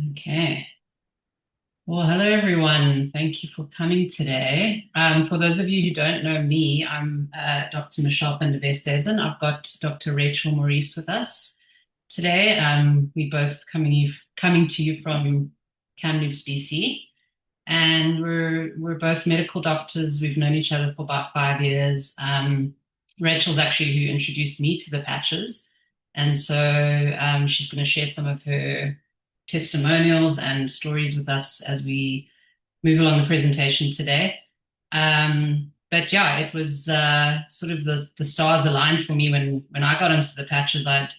Okay. Well, hello everyone. Thank you for coming today. For those of you who don't know me, I'm Dr. Michelle van der Westhuizen. I've got Dr. Rachel Maurice with us today. We both coming to you from Kamloops, BC, and we're both medical doctors. We've known each other for about 5 years. Rachel's actually who introduced me to the patches, and so she's going to share some of her testimonials and stories with us as we move along the presentation today. But yeah, it was sort of the star of the line for me when I got into the patches. I'd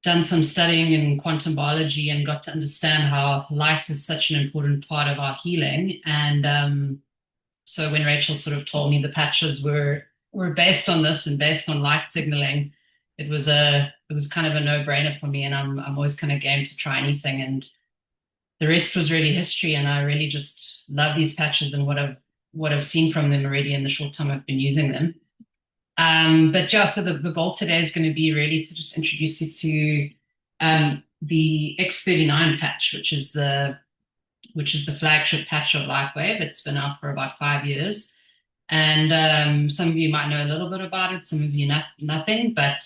done some studying in quantum biology and got to understand how light is such an important part of our healing. And so when Rachel sort of told me the patches were based on this and based on light signaling, it was kind of a no-brainer for me, and I'm always kind of game to try anything. And the rest was really history, and I really just love these patches and what I've seen from them already in the short time I've been using them. But yeah, so the goal today is going to be really to just introduce you to the X39 patch, which is the flagship patch of Lifewave. It's been out for about 5 years. And some of you might know a little bit about it, some of you nothing, but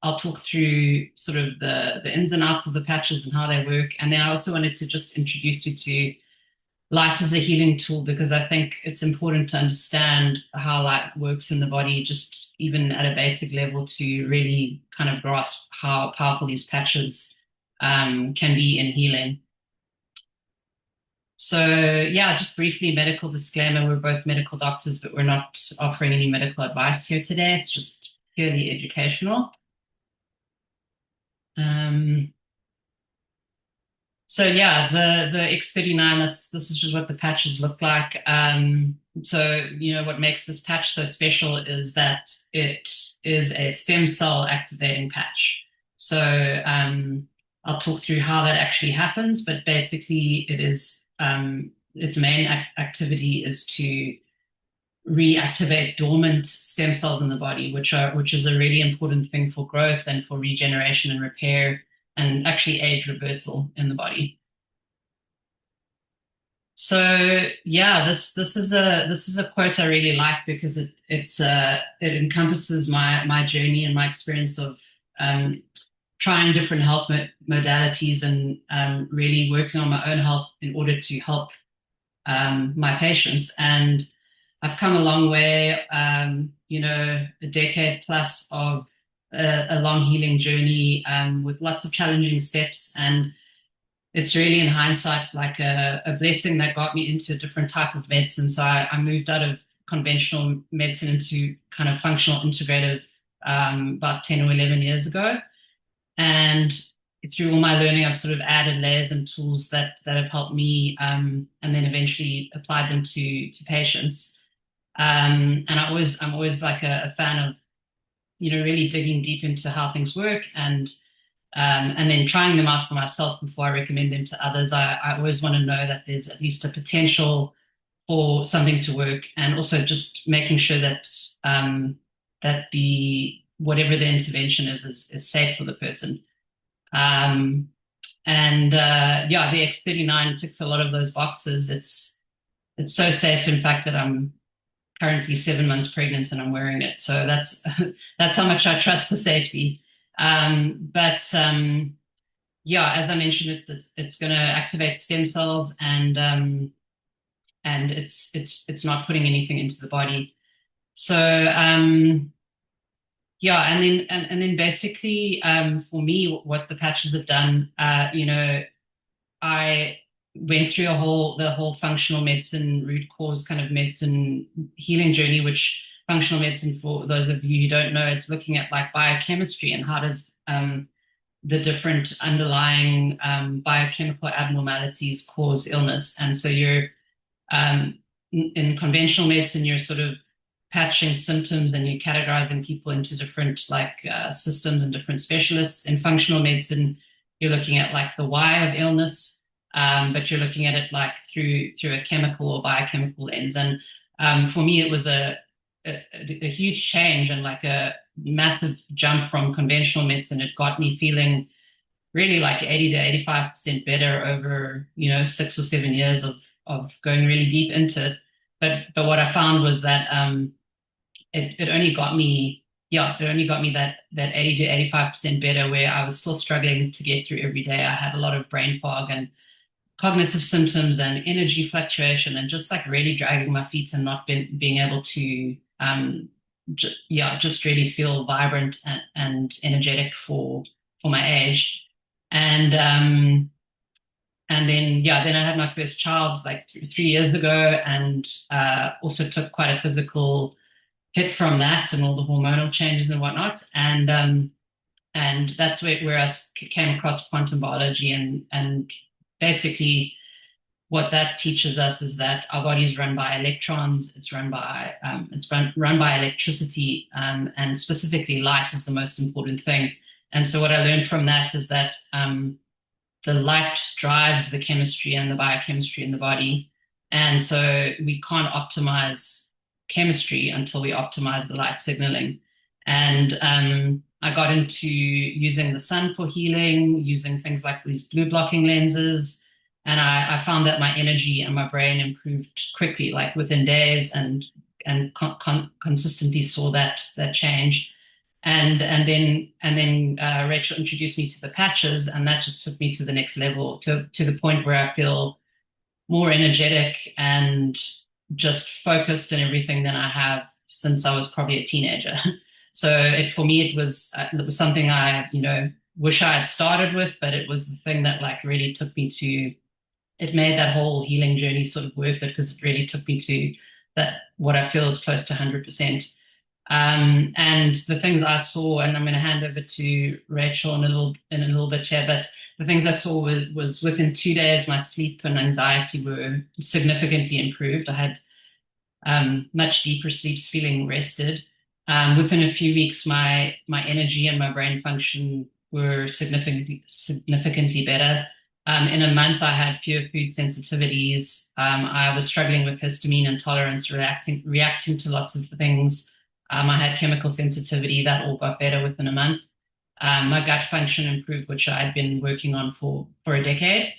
I'll talk through sort of the ins and outs of the patches and how they work. And then I also wanted to just introduce you to light as a healing tool, because I think it's important to understand how light works in the body, just even at a basic level, to really kind of grasp how powerful these patches can be in healing. So yeah, just briefly, medical disclaimer, we're both medical doctors, but we're not offering any medical advice here today. It's just purely educational. Um, so yeah, the X39, this is just what the patches look like. So what makes this patch so special is that it is a stem cell activating patch. So I'll talk through how that actually happens, but basically it is its main activity is to reactivate dormant stem cells in the body, which is a really important thing for growth and for regeneration and repair and actually age reversal in the body. So yeah, this is a quote I really like, because it encompasses my journey and my experience of trying different health modalities and really working on my own health in order to help my patients. And I've come a long way, a decade plus of a long healing journey with lots of challenging steps. And it's really, in hindsight, like a blessing that got me into a different type of medicine. So I moved out of conventional medicine into kind of functional integrative about 10 or 11 years ago. And through all my learning, I've sort of added layers and tools that have helped me, and then eventually applied them to patients. And I'm always like a fan of, really digging deep into how things work, and then trying them out for myself before I recommend them to others. I always want to know that there's at least a potential for something to work, and also just making sure that that the whatever the intervention is safe for the person. Um, and yeah, the X39 ticks a lot of those boxes. It's so safe, in fact, that I'm currently 7 months pregnant and I'm wearing it. So that's that's how much I trust the safety. But yeah, as I mentioned, it's going to activate stem cells, and it's not putting anything into the body. So yeah, and then basically, for me, what the patches have done, I went through the whole functional medicine root cause kind of medicine healing journey, which functional medicine, for those of you who don't know, it's looking at like biochemistry and how does the different underlying biochemical abnormalities cause illness. And so you're in conventional medicine, you're sort of patching symptoms and you're categorizing people into different systems and different specialists. In functional medicine, you're looking at like the why of illness, but you're looking at it like through a chemical or biochemical lens. And for me, it was a huge change and like a massive jump from conventional medicine. It got me feeling really like 80 to 85% better over, 6 or 7 years of going really deep into it. But what I found was that it only got me, yeah, it only got me that 80 to 85% better, where I was still struggling to get through every day. I had a lot of brain fog and cognitive symptoms and energy fluctuation, and just like really dragging my feet and not being able to just really feel vibrant and energetic for my age. And then I had my first child like 3 years ago, and also took quite a physical hit from that and all the hormonal changes and whatnot. And that's where I came across quantum biology, and basically what that teaches us is that our body is run by electrons. It's run by electricity, and specifically light is the most important thing. And so what I learned from that is that the light drives the chemistry and the biochemistry in the body. And so we can't optimize chemistry until we optimize the light signaling. And I got into using the sun for healing, using things like these blue blocking lenses. And I found that my energy and my brain improved quickly, like within days, and consistently saw that change. And then Rachel introduced me to the patches, and that just took me to the next level, to the point where I feel more energetic and just focused in everything than I have since I was probably a teenager. So for me, it was something I wish I had started with, but it was the thing that like really took me to. It made that whole healing journey sort of worth it, because it really took me to that, what I feel is close to 100%. And the things I saw, and I'm going to hand over to Rachel in a little bit here, but the things I saw was within 2 days, my sleep and anxiety were significantly improved. I had much deeper sleeps, feeling rested. Within a few weeks, my energy and my brain function were significantly better. In a month, I had fewer food sensitivities. I was struggling with histamine intolerance, reacting to lots of things. I had chemical sensitivity that all got better within a month. My gut function improved, which I had been working on for a decade.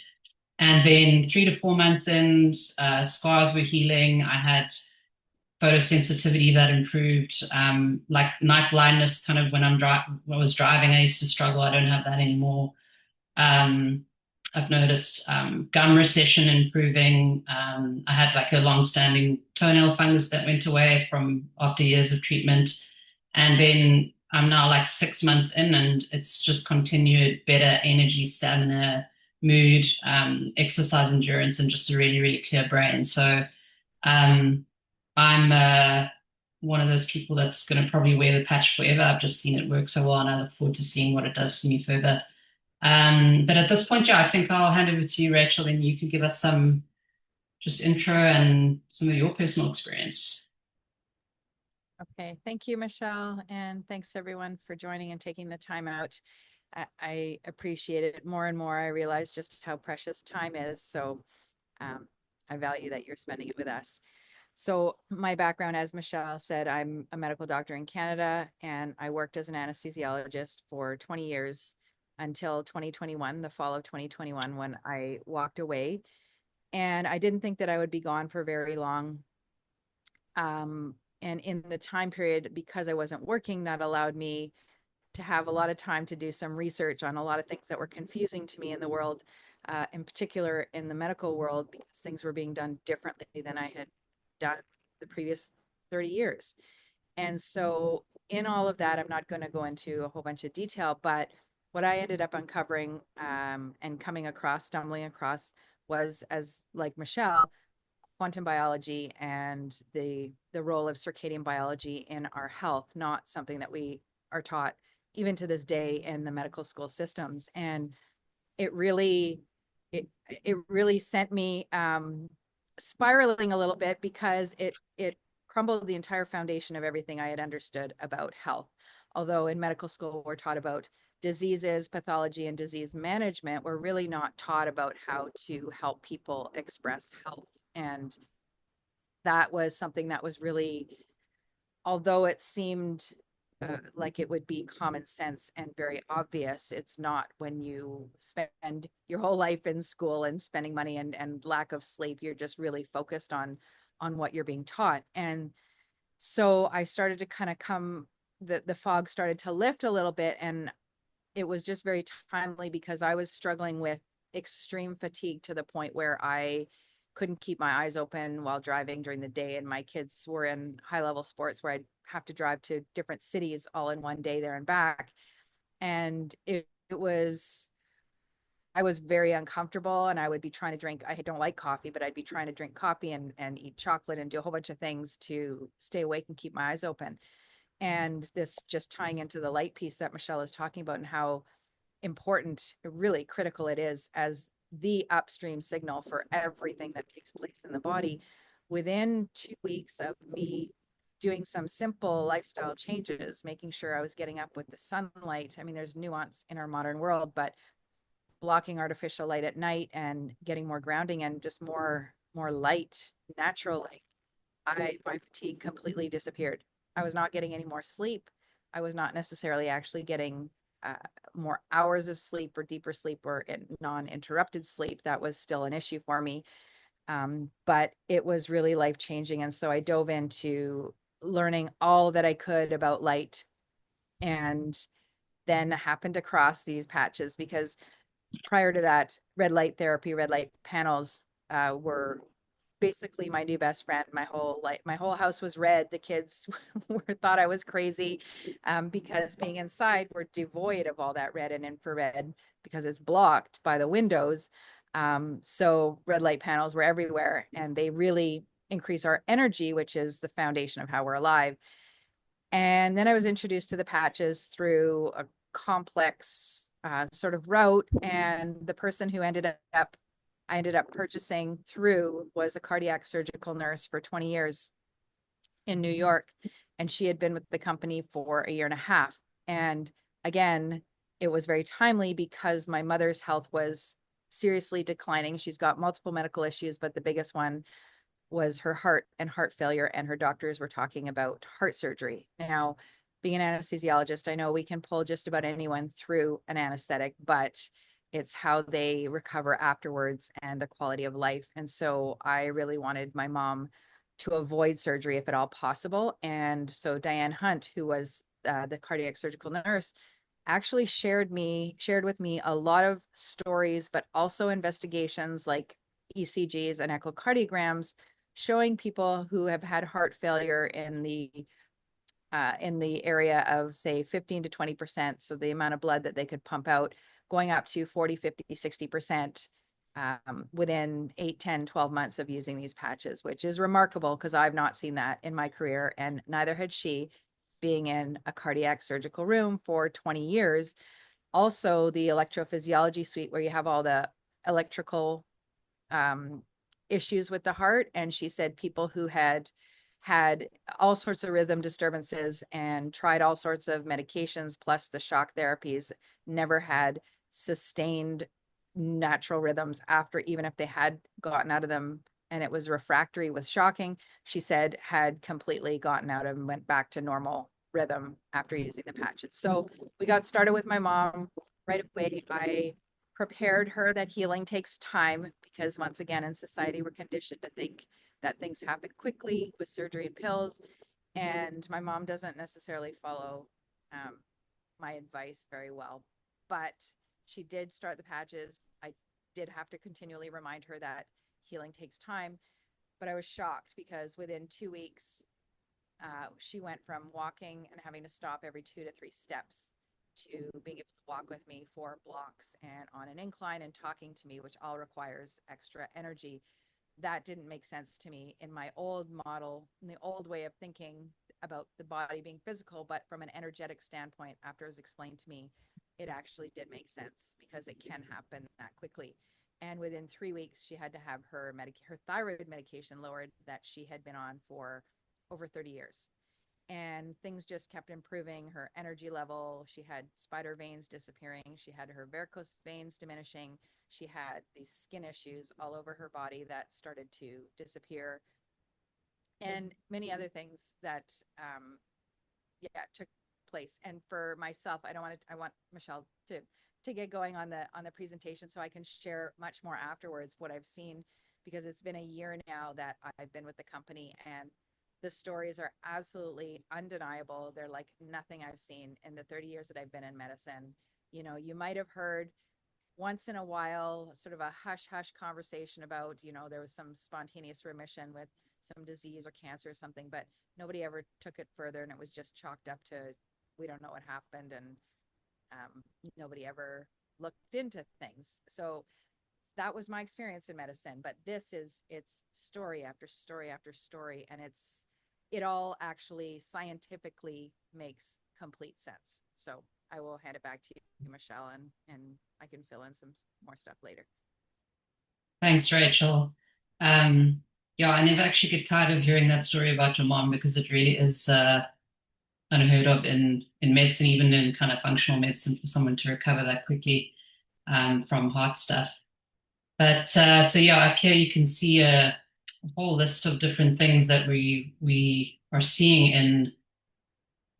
And then 3 to 4 months in, scars were healing. I had photosensitivity that improved, like night blindness, kind of when I was driving, I used to struggle. I don't have that anymore. Um, I've noticed gum recession improving. I had like a long-standing toenail fungus that went away from after years of treatment. And then I'm now like 6 months in, and it's just continued better energy, stamina, mood, exercise endurance, and just a really, really clear brain. So um, I'm one of those people that's going to probably wear the patch forever. I've just seen it work so well, and I look forward to seeing what it does for me further. But at this point, yeah, I think I'll hand over to you, Rachel, and you can give us some just intro and some of your personal experience. Okay, thank you, Michelle, and thanks everyone for joining and taking the time out. I appreciate it more and more. I realize just how precious time is, so I value that you're spending it with us. So my background, as Michelle said, I'm a medical doctor in Canada, and I worked as an anesthesiologist for 20 years until 2021, the fall of 2021, when I walked away. And I didn't think that I would be gone for very long. And in the time period, because I wasn't working, that allowed me to have a lot of time to do some research on a lot of things that were confusing to me in the world, in particular in the medical world, because things were being done differently than I had done the previous 30 years. And so in all of that, I'm not going to go into a whole bunch of detail, but what I ended up uncovering and stumbling across was, as like Michelle, quantum biology and the role of circadian biology in our health, not something that we are taught even to this day in the medical school systems. And it really sent me spiraling a little bit, because it crumbled the entire foundation of everything I had understood about health. Although in medical school we're taught about diseases, pathology, and disease management, we're really not taught about how to help people express health. And that was something that was really, although it seemed like it would be common sense and very obvious. It's not when you spend your whole life in school and spending money and lack of sleep. You're just really focused on what you're being taught. And so I started to kind of come, the fog started to lift a little bit, and it was just very timely because I was struggling with extreme fatigue to the point where I couldn't keep my eyes open while driving during the day. And my kids were in high level sports where I'd have to drive to different cities all in one day there and back. And it was, I was very uncomfortable, and I would be trying to drink. I don't like coffee, but I'd be trying to drink coffee and eat chocolate and do a whole bunch of things to stay awake and keep my eyes open. And this just tying into the light piece that Michelle is talking about, and how important, really critical it is as the upstream signal for everything that takes place in the body. Within 2 weeks of me doing some simple lifestyle changes, making sure I was getting up with the sunlight. I mean, there's nuance in our modern world, but blocking artificial light at night and getting more grounding and just more light, natural light, my fatigue completely disappeared. I was not getting any more sleep. I was not necessarily actually getting uh, more hours of sleep or deeper sleep or non-interrupted sleep. That was still an issue for me. But it was really life changing. And so I dove into learning all that I could about light, and then happened across these patches because prior to that, red light therapy, red light panels were basically my new best friend. My whole house was red. The kids thought I was crazy, because being inside, we're devoid of all that red and infrared because it's blocked by the windows. So red light panels were everywhere, and they really increase our energy, which is the foundation of how we're alive. And then I was introduced to the patches through a complex sort of route. And the person who I ended up purchasing through was a cardiac surgical nurse for 20 years in New York. And she had been with the company for a year and a half. And again, it was very timely because my mother's health was seriously declining. She's got multiple medical issues, but the biggest one was her heart and heart failure, and her doctors were talking about heart surgery. Now, being an anesthesiologist, I know we can pull just about anyone through an anesthetic, but it's how they recover afterwards and the quality of life. And so I really wanted my mom to avoid surgery if at all possible. And so Diane Hunt, who was the cardiac surgical nurse, actually shared with me a lot of stories, but also investigations like ECGs and echocardiograms showing people who have had heart failure in the area of say 15 to 20%. So the amount of blood that they could pump out going up to 40, 50, 60% within 8, 10, 12 months of using these patches, which is remarkable because I've not seen that in my career, and neither had she, being in a cardiac surgical room for 20 years. Also, the electrophysiology suite where you have all the electrical um, issues with the heart. And she said people who had all sorts of rhythm disturbances and tried all sorts of medications plus the shock therapies never had sustained natural rhythms after, even if they had gotten out of them and it was refractory with shocking, she said had completely gotten out of and went back to normal rhythm after using the patches. So we got started with my mom right away. I prepared her that healing takes time because once again in society we're conditioned to think that things happen quickly with surgery and pills, and my mom doesn't necessarily follow um, my advice very well, but she did start the patches. I did have to continually remind her that healing takes time, but I was shocked because within 2 weeks she went from walking and having to stop every 2 to 3 steps to being able to walk with me 4 blocks and on an incline and talking to me, which all requires extra energy. That didn't make sense to me in my old model, in the old way of thinking about the body being physical, but from an energetic standpoint, after it was explained to me, it actually did make sense because it can happen that quickly. And within 3 weeks, she had to have her thyroid medication lowered that she had been on for over 30 years. And things just kept improving. Her energy level, she had spider veins disappearing, she had her varicose veins diminishing, she had these skin issues all over her body that started to disappear, and many other things that yeah, took place. And for myself, I want Michelle to get going on the presentation so I can share much more afterwards what I've seen, because it's been a year now that I've been with the company, and the stories are absolutely undeniable. They're like nothing I've seen in the 30 years that I've been in medicine. You know, you might have heard once in a while sort of a hush hush conversation about, there was some spontaneous remission with some disease or cancer or something, but nobody ever took it further, and it was just chalked up to, we don't know what happened, and nobody ever looked into things. So that was my experience in medicine, but it's story after story after story, and it all actually scientifically makes complete sense. So I will hand it back to you, Michelle, and I can fill in some more stuff later. Thanks, Rachel. Yeah, I never actually get tired of hearing that story about your mom, because it really is unheard of in medicine, even in kind of functional medicine, for someone to recover that quickly from heart stuff. But so yeah, up here you can see a whole list of different things that we are seeing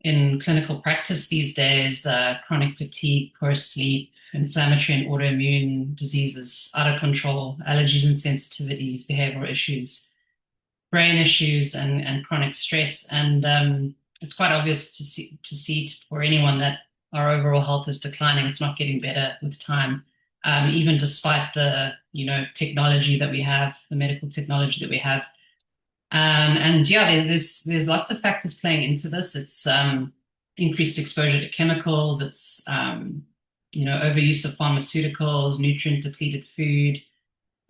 in clinical practice these days: chronic fatigue, poor sleep, inflammatory and autoimmune diseases, out of control, allergies and sensitivities, behavioral issues, brain issues, and chronic stress. And it's quite obvious to see for anyone that our overall health is declining. It's not getting better with time, even despite the technology that we have, the medical technology that we have. And yeah, there's lots of factors playing into this. It's increased exposure to chemicals. It's overuse of pharmaceuticals, nutrient depleted food,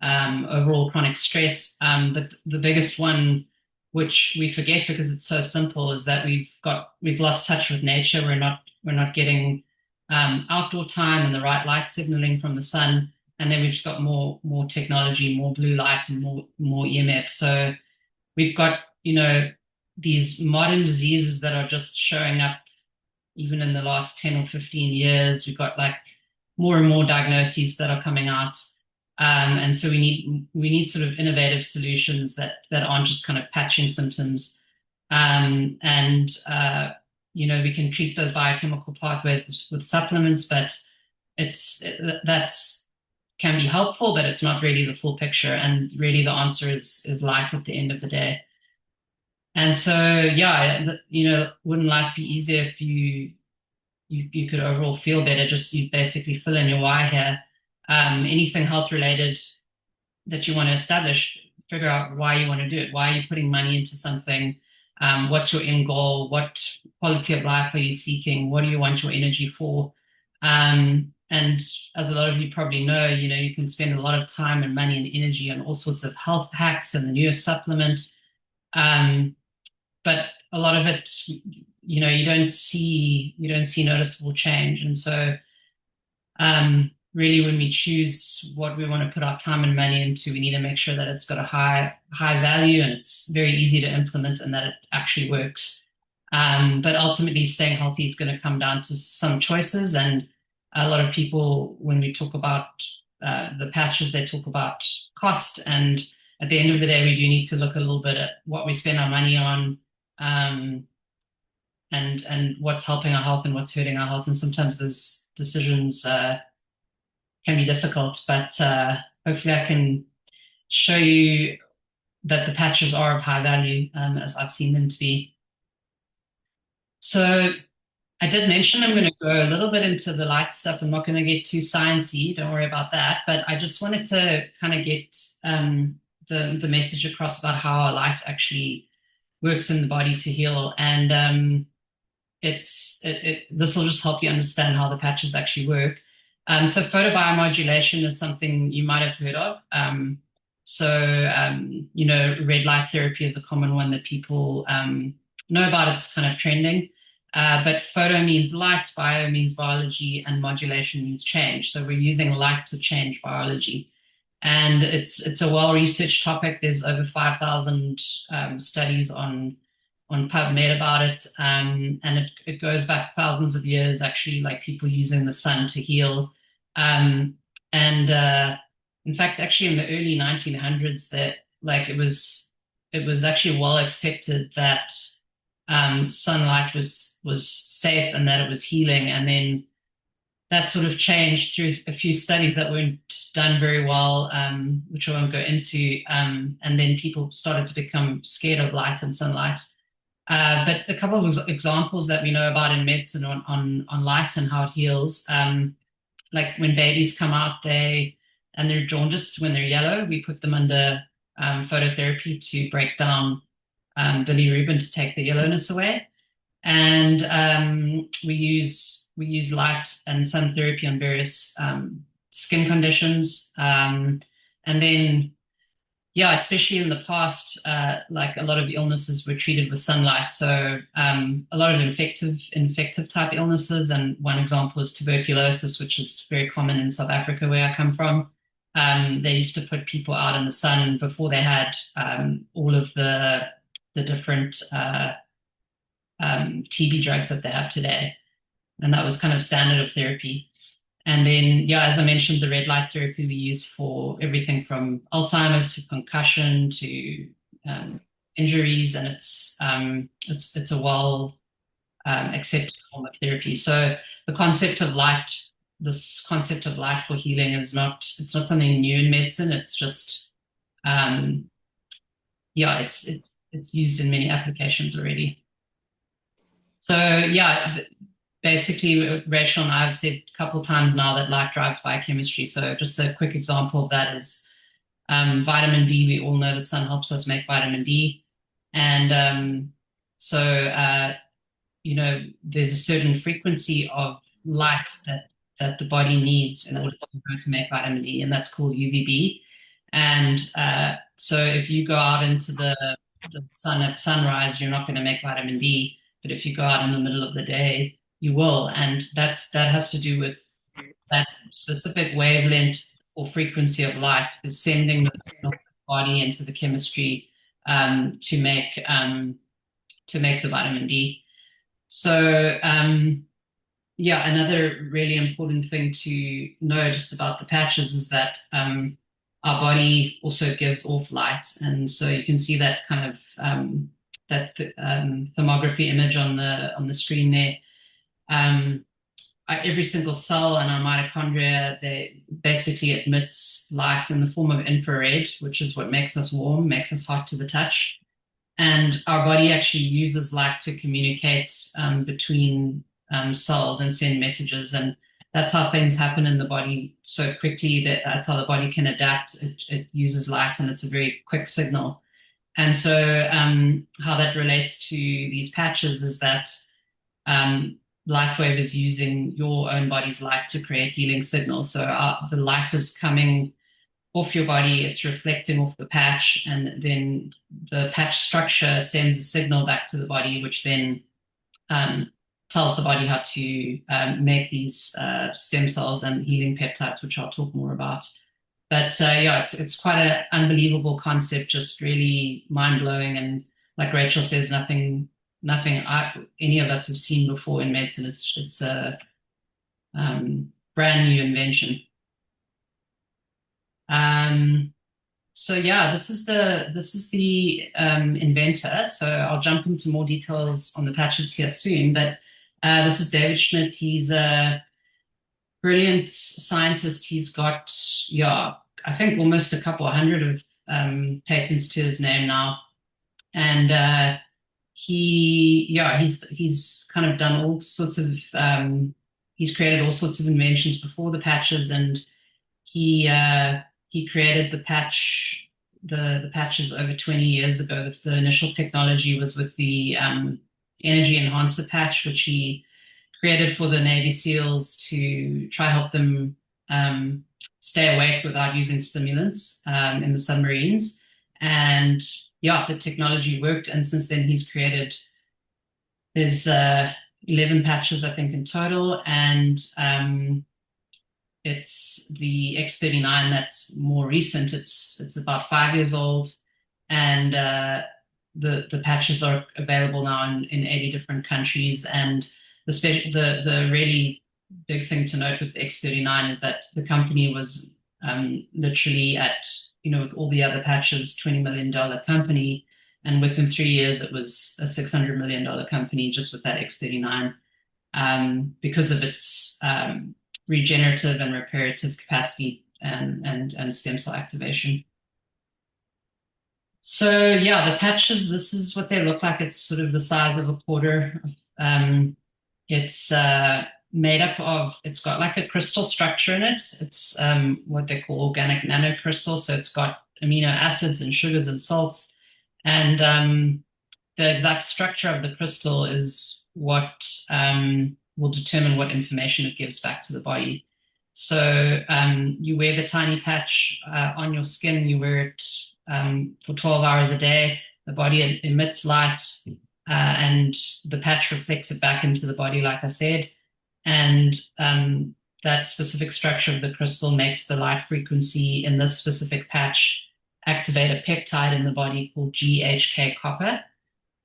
overall chronic stress. But the biggest one, which we forget because it's so simple, is that we've lost touch with nature. We're not getting outdoor time and the right light signaling from the sun, and then we've just got more technology, more blue light, and more EMF. So we've got these modern diseases that are just showing up even in the last 10 or 15 years. We've got like more and more diagnoses that are coming out. And so we need sort of innovative solutions that aren't just kind of patching symptoms. We can treat those biochemical pathways with supplements, but that's can be helpful, but it's not really the full picture. And really the answer is light at the end of the day. And so, yeah, wouldn't life be easier if you could overall feel better? Just you basically fill in your why here. Anything health related that you want to establish, figure out why you want to do it. Why are you putting money into something? What's your end goal? What quality of life are you seeking? What do you want your energy for? And as a lot of you probably know, you can spend a lot of time and money and energy on all sorts of health hacks and the newest supplement. But a lot of it, you don't see noticeable change. And so really, when we choose what we want to put our time and money into, we need to make sure that it's got a high value and it's very easy to implement and that it actually works. But ultimately, staying healthy is going to come down to some choices. And a lot of people, when we talk about the patches, they talk about cost. And at the end of the day, we do need to look a little bit at what we spend our money on, and what's helping our health and what's hurting our health. And sometimes those decisions can be difficult, but hopefully I can show you that the patches are of high value, as I've seen them to be. So I did mention I'm going to go a little bit into the light stuff. I'm not going to get too sciencey, don't worry about that, but I just wanted to kind of get the message across about how our light actually works in the body to heal. And this will just help you understand how the patches actually work. So photobiomodulation is something you might have heard of. Red light therapy is a common one that people know about. It's kind of trending. But photo means light, bio means biology, and modulation means change. So we're using light to change biology. And it's a well-researched topic. There's over 5,000 studies on PubMed about it. And it goes back thousands of years, actually, like people using the sun to heal. In fact, actually in the early 1900s, that like it was actually well accepted that sunlight was safe and that it was healing. And then that sort of changed through a few studies that weren't done very well, which I won't go into. And then people started to become scared of light and sunlight. But a couple of examples that we know about in medicine on light and how it heals, like when babies come out, and they're jaundiced when they're yellow, we put them under phototherapy to break down bilirubin to take the yellowness away. And we use light and sun therapy on various skin conditions. And then, yeah, especially in the past, like a lot of illnesses were treated with sunlight. So a lot of infective type illnesses, and one example is tuberculosis, which is very common in South Africa, where I come from. They used to put people out in the sun before they had all of the different TB drugs that they have today. And that was kind of standard of therapy. And then, yeah, as I mentioned, the red light therapy we use for everything from Alzheimer's to concussion to injuries, and it's a well accepted form of therapy. So the concept of light, this concept of light for healing it's not something new in medicine. It's just yeah, it's used in many applications already. So yeah, basically, Rachel and I have said a couple of times now that light drives biochemistry. So just a quick example of that is vitamin D. We all know the sun helps us make vitamin D. And there's a certain frequency of light that the body needs in order to make vitamin D, and that's called UVB. And so if you go out into the sun at sunrise, you're not going to make vitamin D. But if you go out in the middle of the day, you will. And that has to do with that specific wavelength or frequency of light is sending the body into the chemistry to make the vitamin D. So yeah, another really important thing to know just about the patches is that our body also gives off light, and so you can see that kind of thermography image on the screen there. Every single cell in our mitochondria, they basically emits light in the form of infrared, which is what makes us warm, makes us hot to the touch. And our body actually uses light to communicate between cells and send messages. And that's how things happen in the body so quickly. That's how the body can adapt. It uses light, and it's a very quick signal. And so how that relates to these patches is that Lifewave is using your own body's light to create healing signals. So the light is coming off your body, it's reflecting off the patch, and then the patch structure sends a signal back to the body, which then tells the body how to make these stem cells and healing peptides, which I'll talk more about. But yeah, it's quite an unbelievable concept, just really mind-blowing. And like Rachel says, nothing any of us have seen before in medicine. It's a brand new invention. So yeah, this is the inventor. So I'll jump into more details on the patches here soon. But this is David Schmidt. He's a brilliant scientist. He's got, yeah, I think almost a couple of hundred of patents to his name now. And he's kind of done all sorts of he's created all sorts of inventions before the patches, and he created the patches over 20 years ago. The initial technology was with the energy enhancer patch, which he created for the Navy SEALs to try help them stay awake without using stimulants in the submarines. And yeah, the technology worked, and since then he's created there's 11 patches, I think, in total, and it's the X39 that's more recent. It's about 5 years old, and the patches are available now in 80 different countries. And the really big thing to note with the X39 is that the company was literally at, with all the other patches, $20 million company. And within 3 years, it was a $600 million company just with that X39, because of its regenerative and reparative capacity and stem cell activation. So yeah, the patches, this is what they look like. It's sort of the size of a quarter. It's made up of, it's got like a crystal structure in it. It's what they call organic nanocrystal. So it's got amino acids and sugars and salts. And the exact structure of the crystal is what will determine what information it gives back to the body. So you wear the tiny patch on your skin, you wear it for 12 hours a day. The body emits light and the patch reflects it back into the body, like I said. And that specific structure of the crystal makes the light frequency in this specific patch activate a peptide in the body called GHK copper.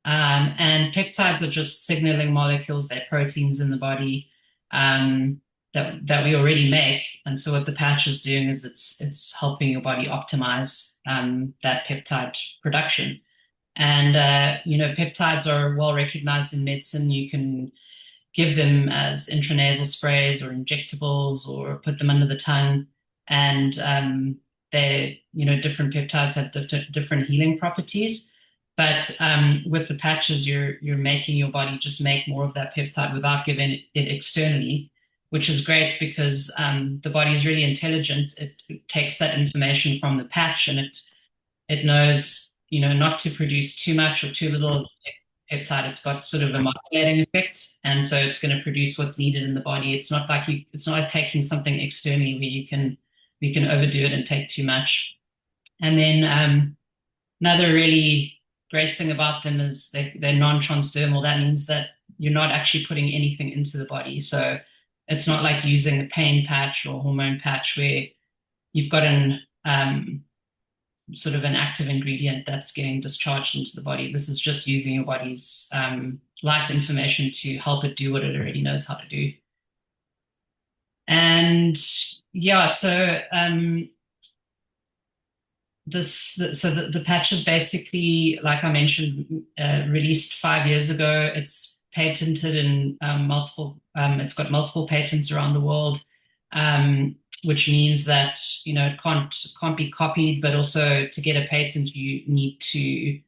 And peptides are just signaling molecules, they're proteins in the body that we already make. And so what the patch is doing is it's helping your body optimize that peptide production. And peptides are well recognized in medicine. You can give them as intranasal sprays or injectables or put them under the tongue. And different peptides have different healing properties. But with the patches, you're making your body just make more of that peptide without giving it externally, which is great because the body is really intelligent. It takes that information from the patch and it knows, not to produce too much or too little peptide. It's got sort of a modulating effect, and so it's going to produce what's needed in the body. It's not like taking something externally where you can overdo it and take too much. And then another really great thing about them is they're non-transdermal. That means that you're not actually putting anything into the body. So it's not like using a pain patch or hormone patch where you've got an sort of an active ingredient that's getting discharged into the body. This is just using your body's light information to help it do what it already knows how to do. And yeah, so the patch is basically, like I mentioned, released 5 years ago. It's patented in it's got multiple patents around the world, which means that it can't be copied. But also, to get a patent, you need to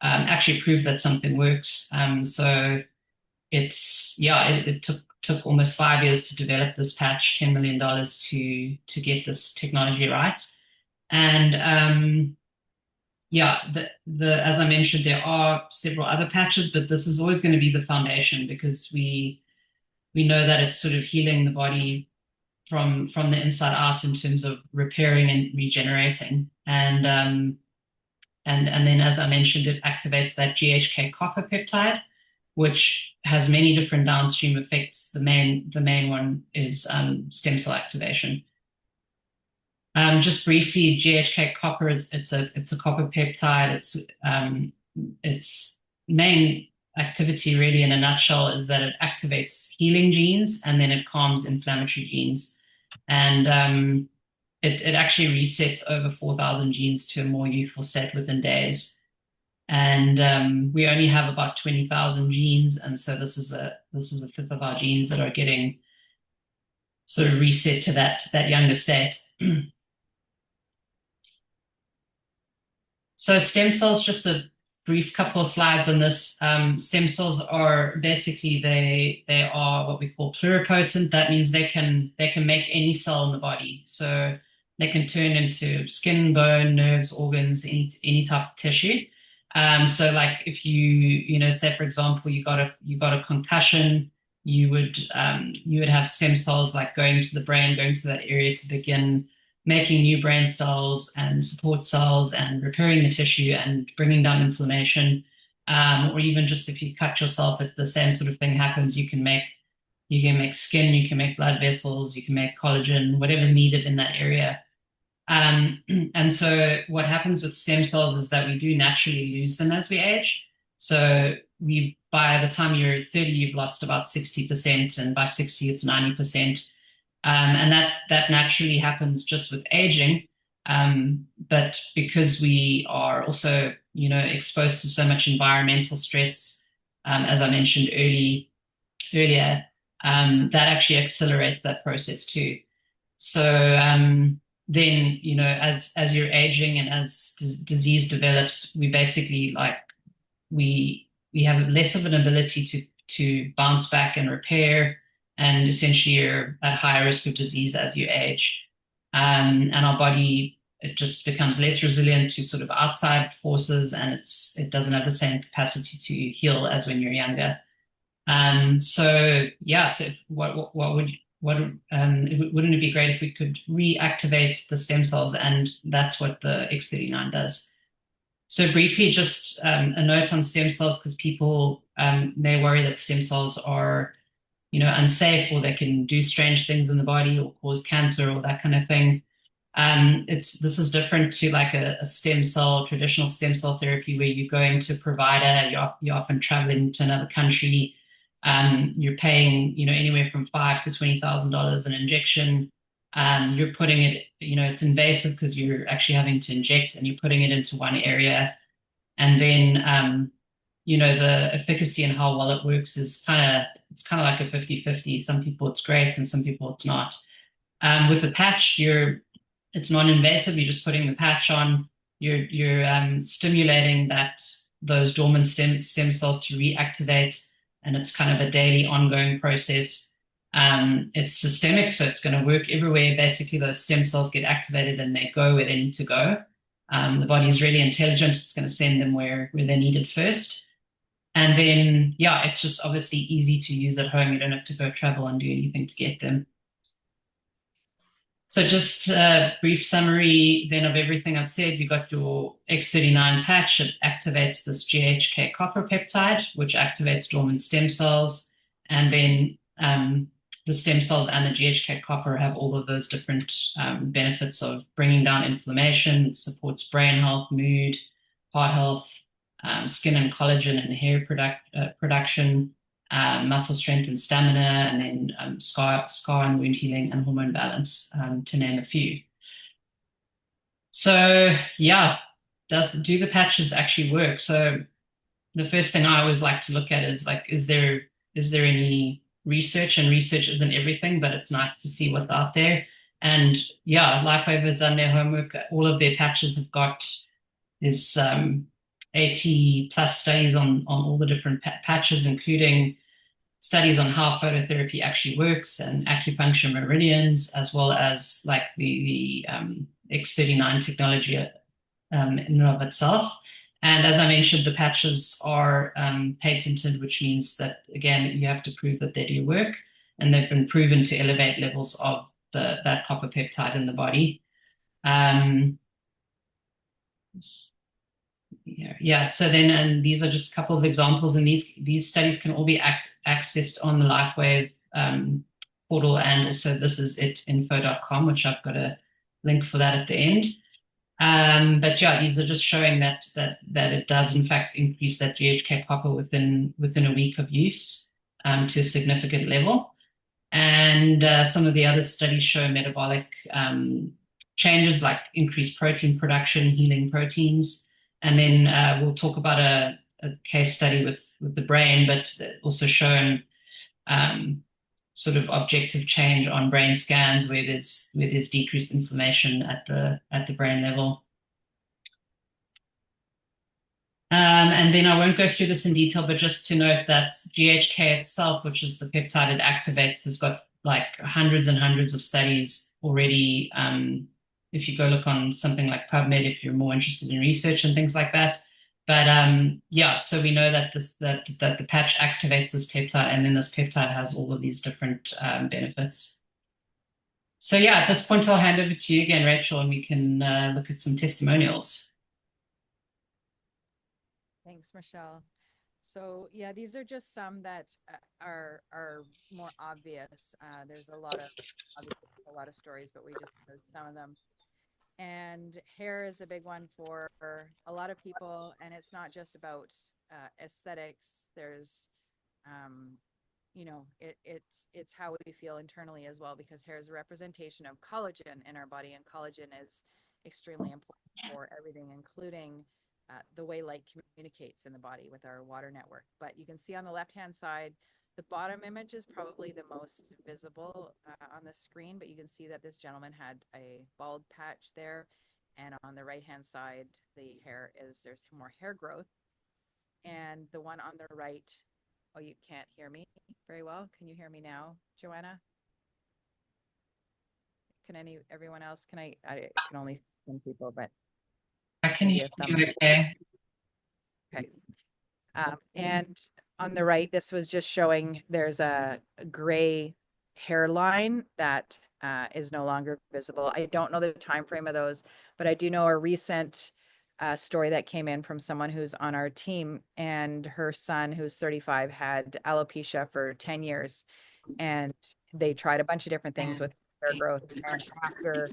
actually prove that something works. So it took almost 5 years to develop this patch, $10 million to get this technology right. And as I mentioned, there are several other patches, but this is always going to be the foundation because we know that it's sort of healing the body from the inside out in terms of repairing and regenerating. And then, as I mentioned, it activates that GHK copper peptide, which has many different downstream effects. The main one is stem cell activation. Just briefly, GHK copper it's a copper peptide. Its main activity, really, in a nutshell, is that it activates healing genes and then it calms inflammatory genes. And it actually resets over 4,000 genes to a more youthful state within days. And we only have about 20,000 genes, and so this is a fifth of our genes that are getting sort of reset to that younger state. So stem cells, just a brief couple of slides on this. Stem cells are basically, they are what we call pluripotent. That means they can make any cell in the body. So they can turn into skin, bone, nerves, organs, any type of tissue. So like if you say, for example, you got a concussion, you would have stem cells like going to the brain, going to that area to begin making new brain cells and support cells and repairing the tissue and bringing down inflammation. Or even just if you cut yourself, the same sort of thing happens. You can make skin, you can make blood vessels, you can make collagen, whatever's needed in that area. And so what happens with stem cells is that we do naturally lose them as we age. So by the time you're 30, you've lost about 60%, and by 60, it's 90%. And that naturally happens just with aging. But because we are also, exposed to so much environmental stress, as I mentioned earlier, that actually accelerates that process too. So then, as you're aging and as disease develops, we basically we have less of an ability to bounce back and repair, and essentially you're at higher risk of disease as you age. And our body, it just becomes less resilient to sort of outside forces, and it doesn't have the same capacity to heal as when you're younger. So yeah, so wouldn't it be great if we could reactivate the stem cells? And that's what the X39 does. So briefly, just a note on stem cells, because people may worry that stem cells are, unsafe, or they can do strange things in the body or cause cancer or that kind of thing. This is different to like a stem cell, traditional stem cell therapy, where you're going to a provider, you're often traveling to another country, you're paying, anywhere from $5,000 to $20,000 an injection. You're putting it, it's invasive because you're actually having to inject, and you're putting it into one area. And then, the efficacy and how well it works is it's kind of like a 50-50. Some people it's great and some people it's not. With the patch, it's non-invasive. You're just putting the patch on. You're stimulating those dormant stem cells to reactivate, and it's kind of a daily ongoing process. It's systemic, so it's going to work everywhere. Basically, those stem cells get activated and they go where they need to go. The body is really intelligent. It's going to send them where they're needed first. And then, yeah, it's just obviously easy to use at home. You don't have to go travel and do anything to get them. So just a brief summary then of everything I've said. You got your X39 patch. It activates this GHK copper peptide, which activates dormant stem cells. And then the stem cells and the GHK copper have all of those different benefits of bringing down inflammation. It supports brain health, mood, heart health, skin and collagen and hair production, muscle strength and stamina, and then scar and wound healing and hormone balance, to name a few. So yeah, do the patches actually work? So the first thing I always like to look at is like, is there any research? And research isn't everything, but it's nice to see what's out there. And yeah, Lifewave has done their homework. All of their patches have got this 80 plus studies on all the different patches, including studies on how phototherapy actually works and acupuncture meridians, as well as like the X39 technology in and of itself. And as I mentioned, the patches are patented, which means that, again, you have to prove that they do work, and they've been proven to elevate levels of that copper peptide in the body. Yeah. So then, and these are just a couple of examples, and these studies can all be accessed on the Lifewave portal, and also this is itinfo.com, which I've got a link for that at the end. But yeah, these are just showing that it does in fact increase that GHK copper within a week of use to a significant level. And some of the other studies show metabolic changes like increased protein production, healing proteins. And then we'll talk about a case study with the brain, but also shown sort of objective change on brain scans where there's decreased inflammation at the brain level. And then I won't go through this in detail, but just to note that GHK itself, which is the peptide it activates, has got like hundreds and hundreds of studies already. If you go look on something like PubMed, if you're more interested in research and things like that. But yeah, so we know that that the patch activates this peptide, and then this peptide has all of these different benefits. So yeah, at this point, I'll hand over to you again, Rachel, and we can look at some testimonials. Thanks, Michelle. So yeah, these are just some that are more obvious. There's a lot of stories, but we just heard some of them. And hair is a big one for a lot of people, and it's not just about aesthetics. There's it's how we feel internally as well, because hair is a representation of collagen in our body, and collagen extremely important for everything, including the way light communicates in the body with our water network. But you can see on the left-hand side, the bottom image is probably the most visible on the screen, but you can see that this gentleman had a bald patch there. And on the right-hand side, there's more hair growth. And the one on the right, oh, you can't hear me very well. Can you hear me now, Joanna? Everyone else, I can only see some people, but I can hear you okay. Okay. And on the right, this was just showing there's a gray hairline that is no longer visible. I don't know the time frame of those, but I do know a recent story that came in from someone who's on our team, and her son, who's 35, had alopecia for 10 years, and they tried a bunch of different things with hair growth. And after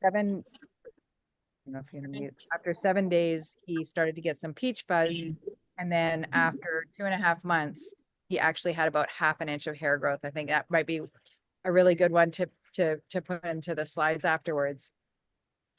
seven, I don't know if you're gonna mute. After 7 days, he started to get some peach fuzz. And then after 2.5 months, he actually had about half an inch of hair growth. I think that might be a really good one to put into the slides afterwards.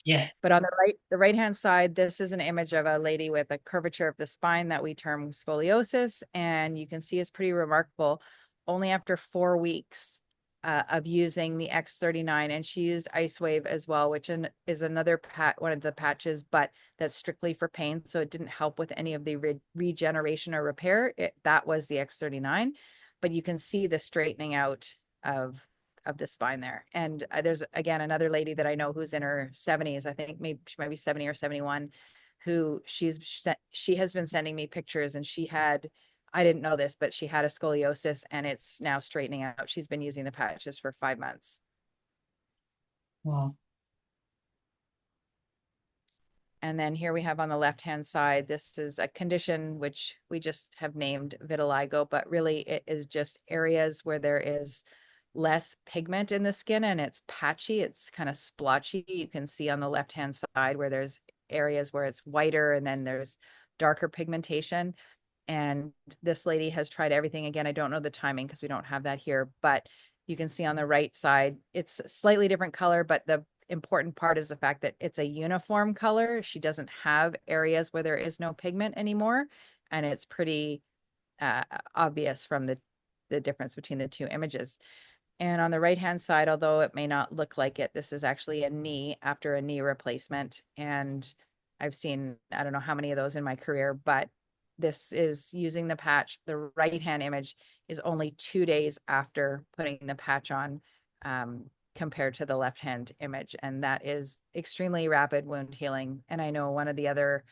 Yeah. But on the right-hand side, this is an image of a lady with a curvature of the spine that we term scoliosis. And you can see it's pretty remarkable. Only after 4 weeks of using the X39, and she used Icewave as well, which is another one of the patches, but that's strictly for pain. So it didn't help with any of the regeneration or repair. That was the X39, but you can see the straightening out of the spine there. And there's again another lady that I know who's in her 70s. I think maybe she might be 70 or 71, who she has been sending me pictures, and I didn't know this, but she had a scoliosis and it's now straightening out. She's been using the patches for 5 months. Wow. And then here we have on the left-hand side, this is a condition which we just have named vitiligo, but really it is just areas where there is less pigment in the skin and it's patchy, it's kind of splotchy. You can see on the left-hand side where there's areas where it's whiter and then there's darker pigmentation. And this lady has tried everything. Again, I don't know the timing because we don't have that here, but you can see on the right side, it's a slightly different color, but the important part is the fact that it's a uniform color. She doesn't have areas where there is no pigment anymore. And it's pretty obvious from the difference between the two images. And on the right-hand side, although it may not look like it, this is actually a knee after a knee replacement. And I've seen, I don't know how many of those in my career, but this is using the patch. The right-hand image is only 2 days after putting the patch on, compared to the left-hand image. And that is extremely rapid wound healing. And I know one of the other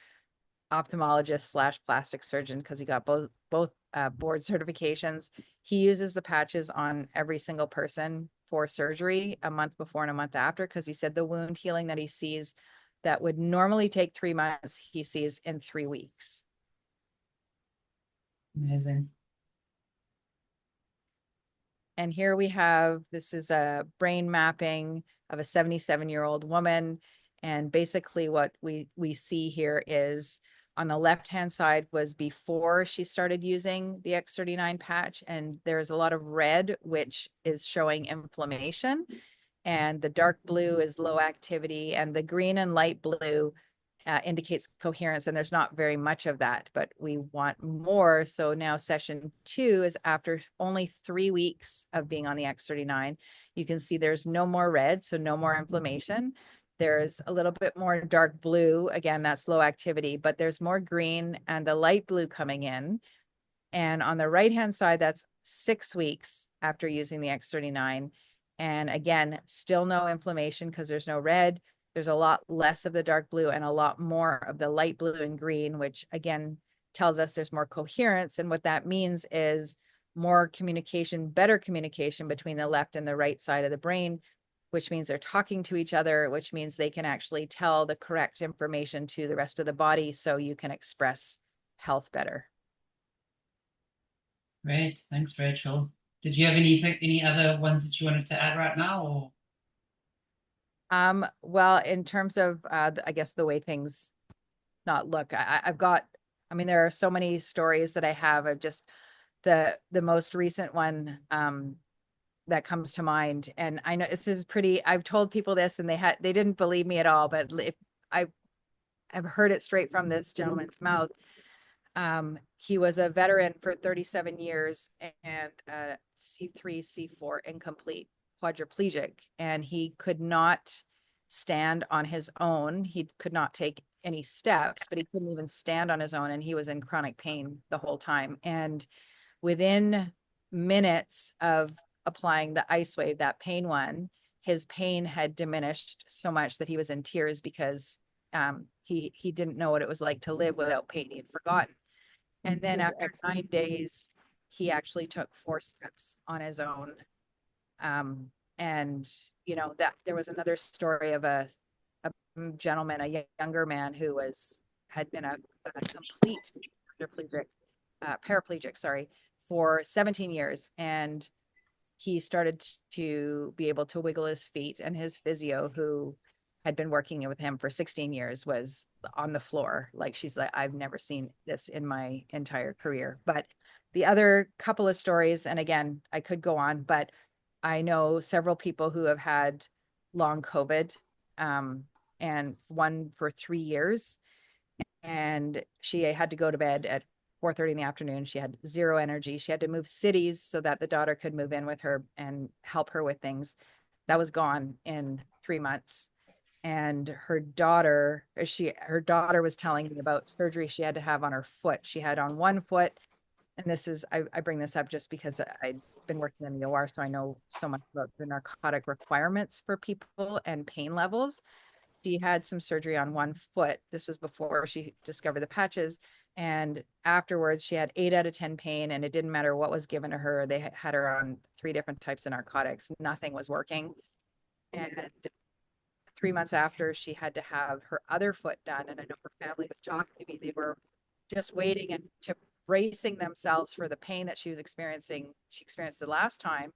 ophthalmologist / plastic surgeon, because he got both board certifications. He uses the patches on every single person for surgery a month before and a month after, because he said the wound healing that he sees that would normally take 3 months, he sees in 3 weeks. Amazing. And here we have, this is a brain mapping of a 77-year-old woman. And basically what we see here is on the left-hand side was before she started using the X39 patch. And there's a lot of red, which is showing inflammation. And the dark blue is low activity. And the green and light blue indicates coherence, and there's not very much of that, but we want more. So now session 2 is after only 3 weeks of being on the X39. You can see there's no more red, so no more inflammation. There's a little bit more dark blue. Again, that's low activity, but there's more green and the light blue coming in. And on the right-hand side, that's 6 weeks after using the X39. And again, still no inflammation because there's no red. There's a lot less of the dark blue and a lot more of the light blue and green, which again tells us there's more coherence. And what that means is more communication, better communication between the left and the right side of the brain, which means they're talking to each other, which means they can actually tell the correct information to the rest of the body so you can express health better. Great. Thanks, Rachel. Did you have any other ones that you wanted to add right now, or? Well, in terms of, I guess the way things not look, I've got, I mean, there are so many stories that I have of just the most recent one, that comes to mind. And I know this is pretty, I've told people this and they didn't believe me at all, but if I've heard it straight from this gentleman's mouth. He was a veteran for 37 years and C3, C4 incomplete quadriplegic, and he could not stand on his own. He could not take any steps, but he couldn't even stand on his own, and he was in chronic pain the whole time. And within minutes of applying the ice wave, that pain one, his pain had diminished so much that he was in tears because he didn't know what it was like to live without pain. He had forgotten. And then after 9 days, he actually took 4 steps on his own. And you know, that there was another story of a gentleman, a younger man who had been a complete paraplegic, sorry, for 17 years. And he started to be able to wiggle his feet, and his physio, who had been working with him for 16 years, was on the floor. Like, she's like, I've never seen this in my entire career. But the other couple of stories, and again, I could go on, but I know several people who have had long COVID, and one for 3 years. And she had to go to bed at 4:30 in the afternoon. She had zero energy. She had to move cities so that the daughter could move in with her and help her with things. That was gone in 3 months. And her daughter was telling me about surgery she had to have on her foot. She had on one foot, and this is, I bring this up just because I've been working in the OR, so I know so much about the narcotic requirements for people and pain levels. She had some surgery on one foot. This was before she discovered the patches. And afterwards, she had 8 out of 10 pain, and it didn't matter what was given to her. They had her on 3 different types of narcotics. Nothing was working. And 3 months after, she had to have her other foot done. And I know her family was talking to me. They were just waiting and to bracing themselves for the pain that she was experiencing. She experienced the last time.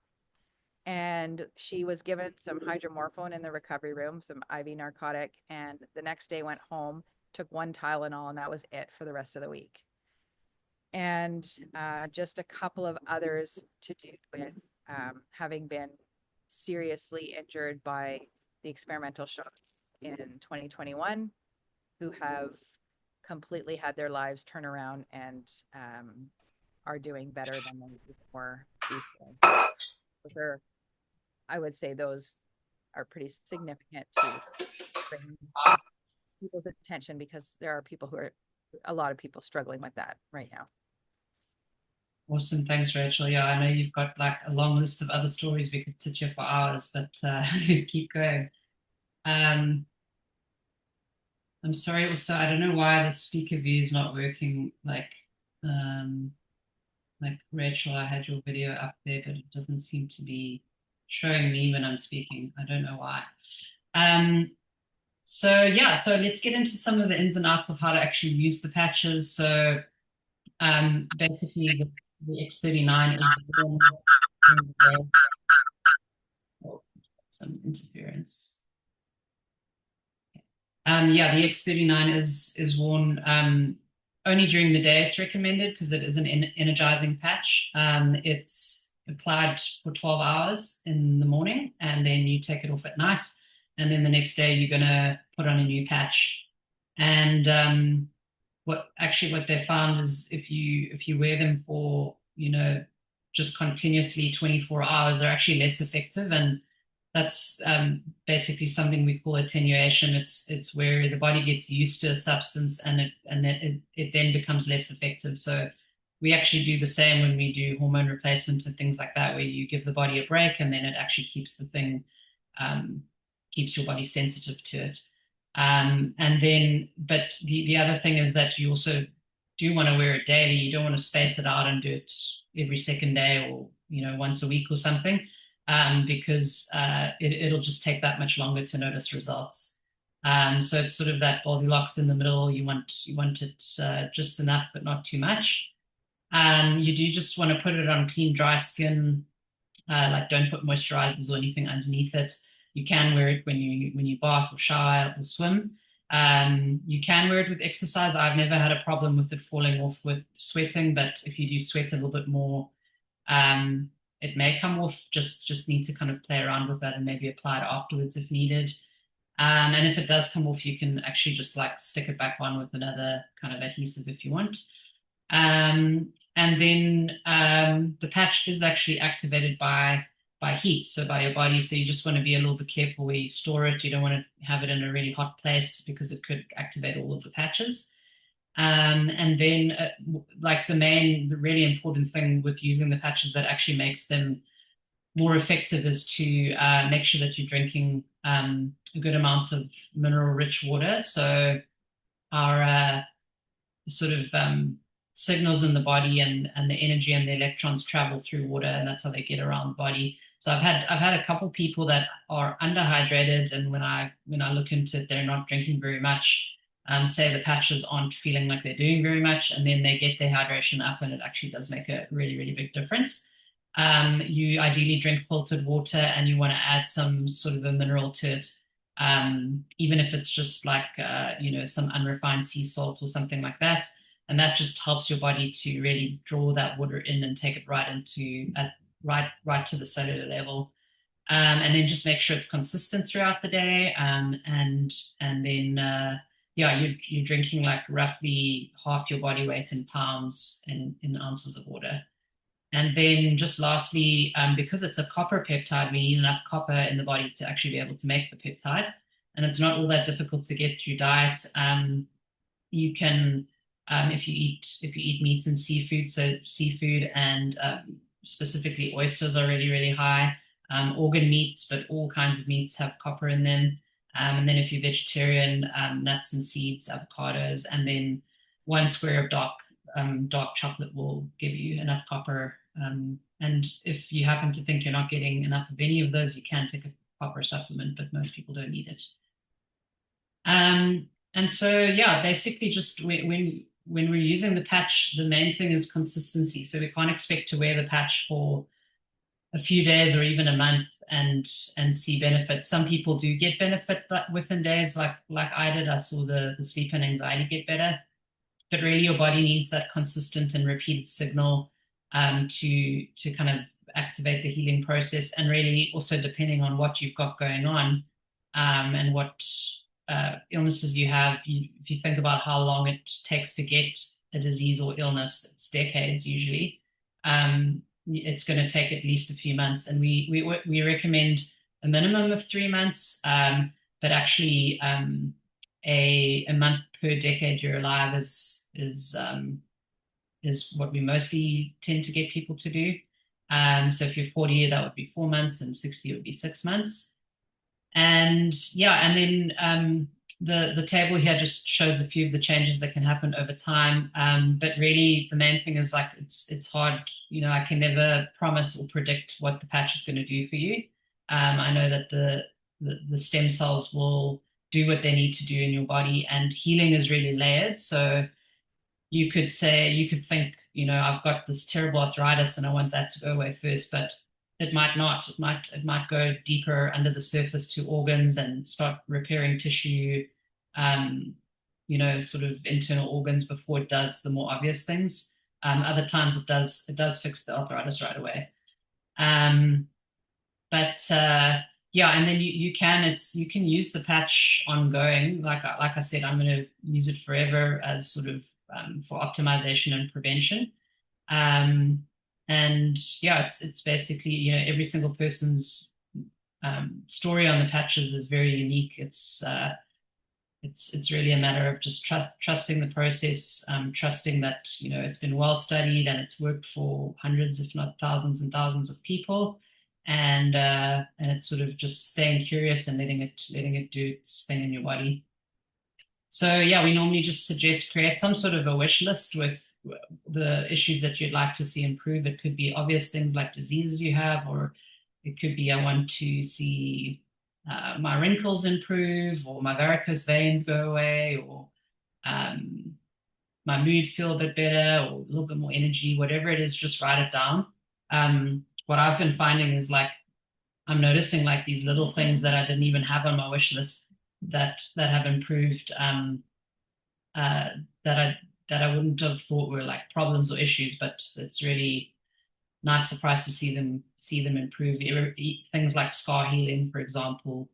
And she was given some hydromorphone in the recovery room, some IV narcotic, and the next day went home, took 1 Tylenol, and that was it for the rest of the week. And just a couple of others to do with having been seriously injured by the experimental shots in 2021, who have completely had their lives turn around and are doing better than they were before. I would say those are pretty significant to bring people's attention, because there are a lot of people struggling with that right now. Awesome. Thanks, Rachel. Yeah, I know you've got like a long list of other stories. We could sit here for hours, but let's keep going. I'm sorry also, I don't know why the speaker view is not working. Like Rachel, I had your video up there, but it doesn't seem to be showing me when I'm speaking. I don't know why. So yeah, so let's get into some of the ins and outs of how to actually use the patches. So basically the X39 is some interference. Yeah, the X39 is worn only during the day. It's recommended because it is an energizing patch. It's applied for 12 hours in the morning, and then you take it off at night. And then the next day you're going to put on a new patch. And what they found is if you wear them for, just continuously 24 hours, they're actually less effective. And that's basically something we call attenuation. It's where the body gets used to a substance, and it then becomes less effective. So we actually do the same when we do hormone replacements and things like that, where you give the body a break, and then it actually keeps keeps your body sensitive to it. But the other thing is that you also do want to wear it daily. You don't want to space it out and do it every second day, or once a week or something. Because it'll just take that much longer to notice results. So it's sort of that Goldilocks in the middle. You want it just enough, but not too much. You do just want to put it on clean, dry skin. Like, don't put moisturizers or anything underneath it. You can wear it when you bath or shower or swim. You can wear it with exercise. I've never had a problem with it falling off with sweating, but if you do sweat a little bit more, it may come off. Just need to kind of play around with that and maybe apply it afterwards if needed. And if it does come off, you can actually just like stick it back on with another kind of adhesive if you want. And then the patch is actually activated by heat, so by your body. So you just want to be a little bit careful where you store it. You don't want to have it in a really hot place because it could activate all of the patches. And then, like the really important thing with using the patches that actually makes them more effective is to make sure that you're drinking a good amount of mineral-rich water. So our sort of signals in the body and the energy and the electrons travel through water, and that's how they get around the body. So I've had a couple people that are underhydrated, and when I look into it, they're not drinking very much. Say the patches aren't feeling like they're doing very much, and then they get their hydration up, and it actually does make a really, really big difference. You ideally drink filtered water, and you want to add some sort of a mineral to it, even if it's just like some unrefined sea salt or something like that. And that just helps your body to really draw that water in and take it right into right to the cellular level. And then just make sure it's consistent throughout the day. And then you're drinking like roughly half your body weight in pounds in ounces of water. And then just lastly, because it's a copper peptide, we need enough copper in the body to actually be able to make the peptide. And it's not all that difficult to get through diet. You can, if you eat meats and seafood, so seafood and specifically oysters are really, really high. Organ meats, but all kinds of meats have copper in them. And then if you're vegetarian, nuts and seeds, avocados, and then 1 square of dark chocolate will give you enough copper. And if you happen to think you're not getting enough of any of those, you can take a copper supplement, but most people don't need it. And so, yeah, basically just when we're using the patch, the main thing is consistency. So we can't expect to wear the patch for a few days or even a month and see benefits. Some people do get benefit within days, like I did. I saw the sleep and anxiety get better. But really your body needs that consistent and repeated signal to kind of activate the healing process. And really also depending on what you've got going on and what illnesses you have, if you think about how long it takes to get a disease or illness, it's decades usually. It's going to take at least a few months, and we recommend a minimum of 3 months, but actually a month per decade you're alive is what we mostly tend to get people to do. So if you're 40, that would be 4 months, and 60 would be 6 months. And yeah, and then the table here just shows a few of the changes that can happen over time. But really, the main thing is like it's hard. I can never promise or predict what the patch is going to do for you. I know that the stem cells will do what they need to do in your body, and healing is really layered. So you could think, I've got this terrible arthritis and I want that to go away first, but it might not. It might go deeper under the surface to organs and start repairing tissue, sort of internal organs before it does the more obvious things. Other times it does fix the arthritis right away. But yeah, and then you can use the patch ongoing. Like I said, I'm going to use it forever as sort of for optimization and prevention. And yeah, it's basically, every single person's story on the patches is very unique. It's really a matter of just trusting the process, trusting that, it's been well studied and it's worked for hundreds, if not thousands and thousands of people. And it's sort of just staying curious and letting it do its thing in your body. So yeah, we normally just suggest create some sort of a wish list with the issues that you'd like to see improve. It could be obvious things like diseases you have, or it could be I want to see my wrinkles improve, or my varicose veins go away, or my mood feel a bit better, or a little bit more energy, whatever it is, just write it down. What I've been finding is like I'm noticing like these little things that I didn't even have on my wish list that have improved, that I wouldn't have thought were like problems or issues, but it's really nice surprise to see them improve. Things like scar healing, for example,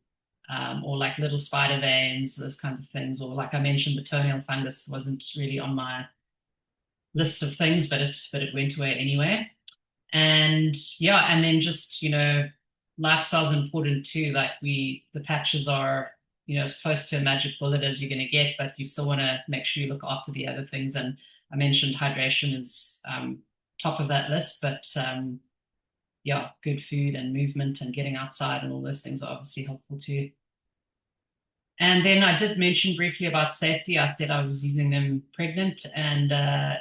or like little spider veins, those kinds of things. Or like I mentioned, the toenail fungus wasn't really on my list of things, but it went away anyway. And yeah, and then just, lifestyle is important too. Like the patches are, as close to a magic bullet as you're going to get, but you still want to make sure you look after the other things. And I mentioned hydration is top of that list, but yeah, good food and movement and getting outside and all those things are obviously helpful too. And then I did mention briefly about safety. I said I was using them pregnant, and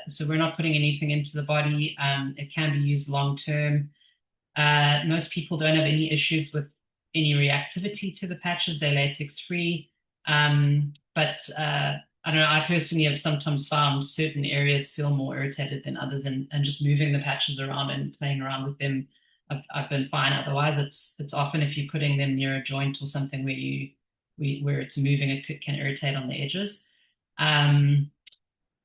so we're not putting anything into the body. It can be used long term. Most people don't have any issues with any reactivity to the patches. They're latex free. But I don't know, I personally have sometimes found certain areas feel more irritated than others, and just moving the patches around and playing around with them, I've been fine. Otherwise, it's often if you're putting them near a joint or something where it's moving, it can irritate on the edges. Um,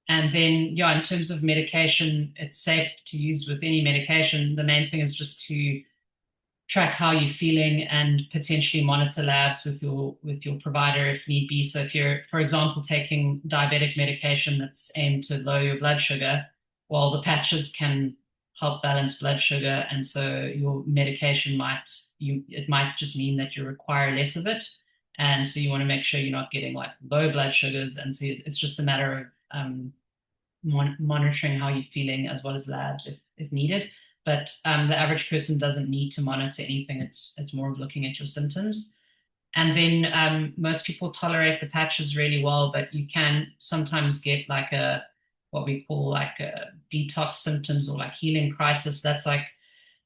and then, yeah, in terms of medication, it's safe to use with any medication. The main thing is just to track how you're feeling and potentially monitor labs with your provider if need be. So if you're, for example, taking diabetic medication that's aimed to lower your blood sugar, well, the patches can help balance blood sugar, and so your medication it might just mean that you require less of it. And so you want to make sure you're not getting like low blood sugars. And so it's just a matter of monitoring how you're feeling as well as labs if needed. But the average person doesn't need to monitor anything. It's more of looking at your symptoms. And then most people tolerate the patches really well, but you can sometimes get like what we call like a detox symptoms or like healing crisis. That's like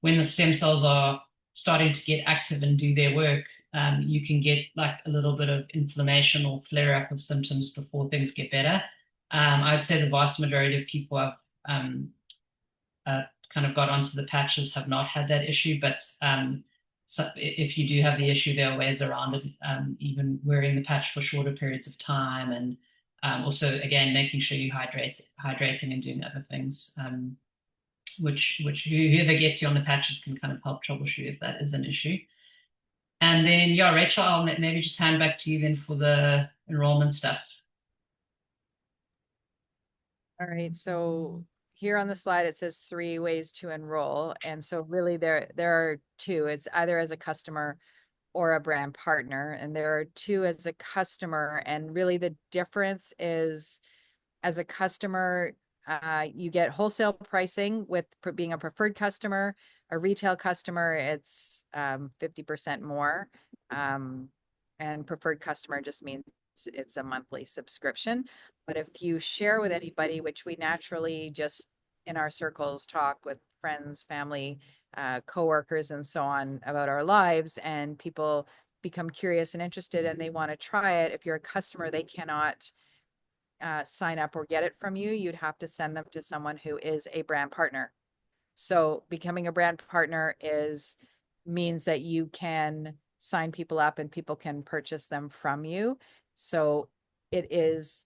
when the stem cells are starting to get active and do their work. You can get like a little bit of inflammation or flare up of symptoms before things get better. I would say the vast majority of people have uh, kind of got onto the patches have not had that issue, but so if you do have the issue, there are ways around it, even wearing the patch for shorter periods of time, and also again making sure you hydrating and doing other things, which whoever gets you on the patches can kind of help troubleshoot if that is an issue. And then yeah, Rachel, I'll maybe just hand back to you then for the enrollment stuff. All right, so here on the slide it says 3 ways to enroll, and so really there are two. It's either as a customer or a brand partner, and there are two as a customer, and really the difference is as a customer, you get wholesale pricing with being a preferred customer. A retail customer, it's 50% more, and preferred customer just means it's a monthly subscription. But if you share with anybody, which we naturally just in our circles talk with friends, family, coworkers, and so on about our lives, and people become curious and interested and they want to try it. If you're a customer, they cannot sign up or get it from you. You'd have to send them to someone who is a brand partner. So becoming a brand partner means that you can sign people up and people can purchase them from you. So it is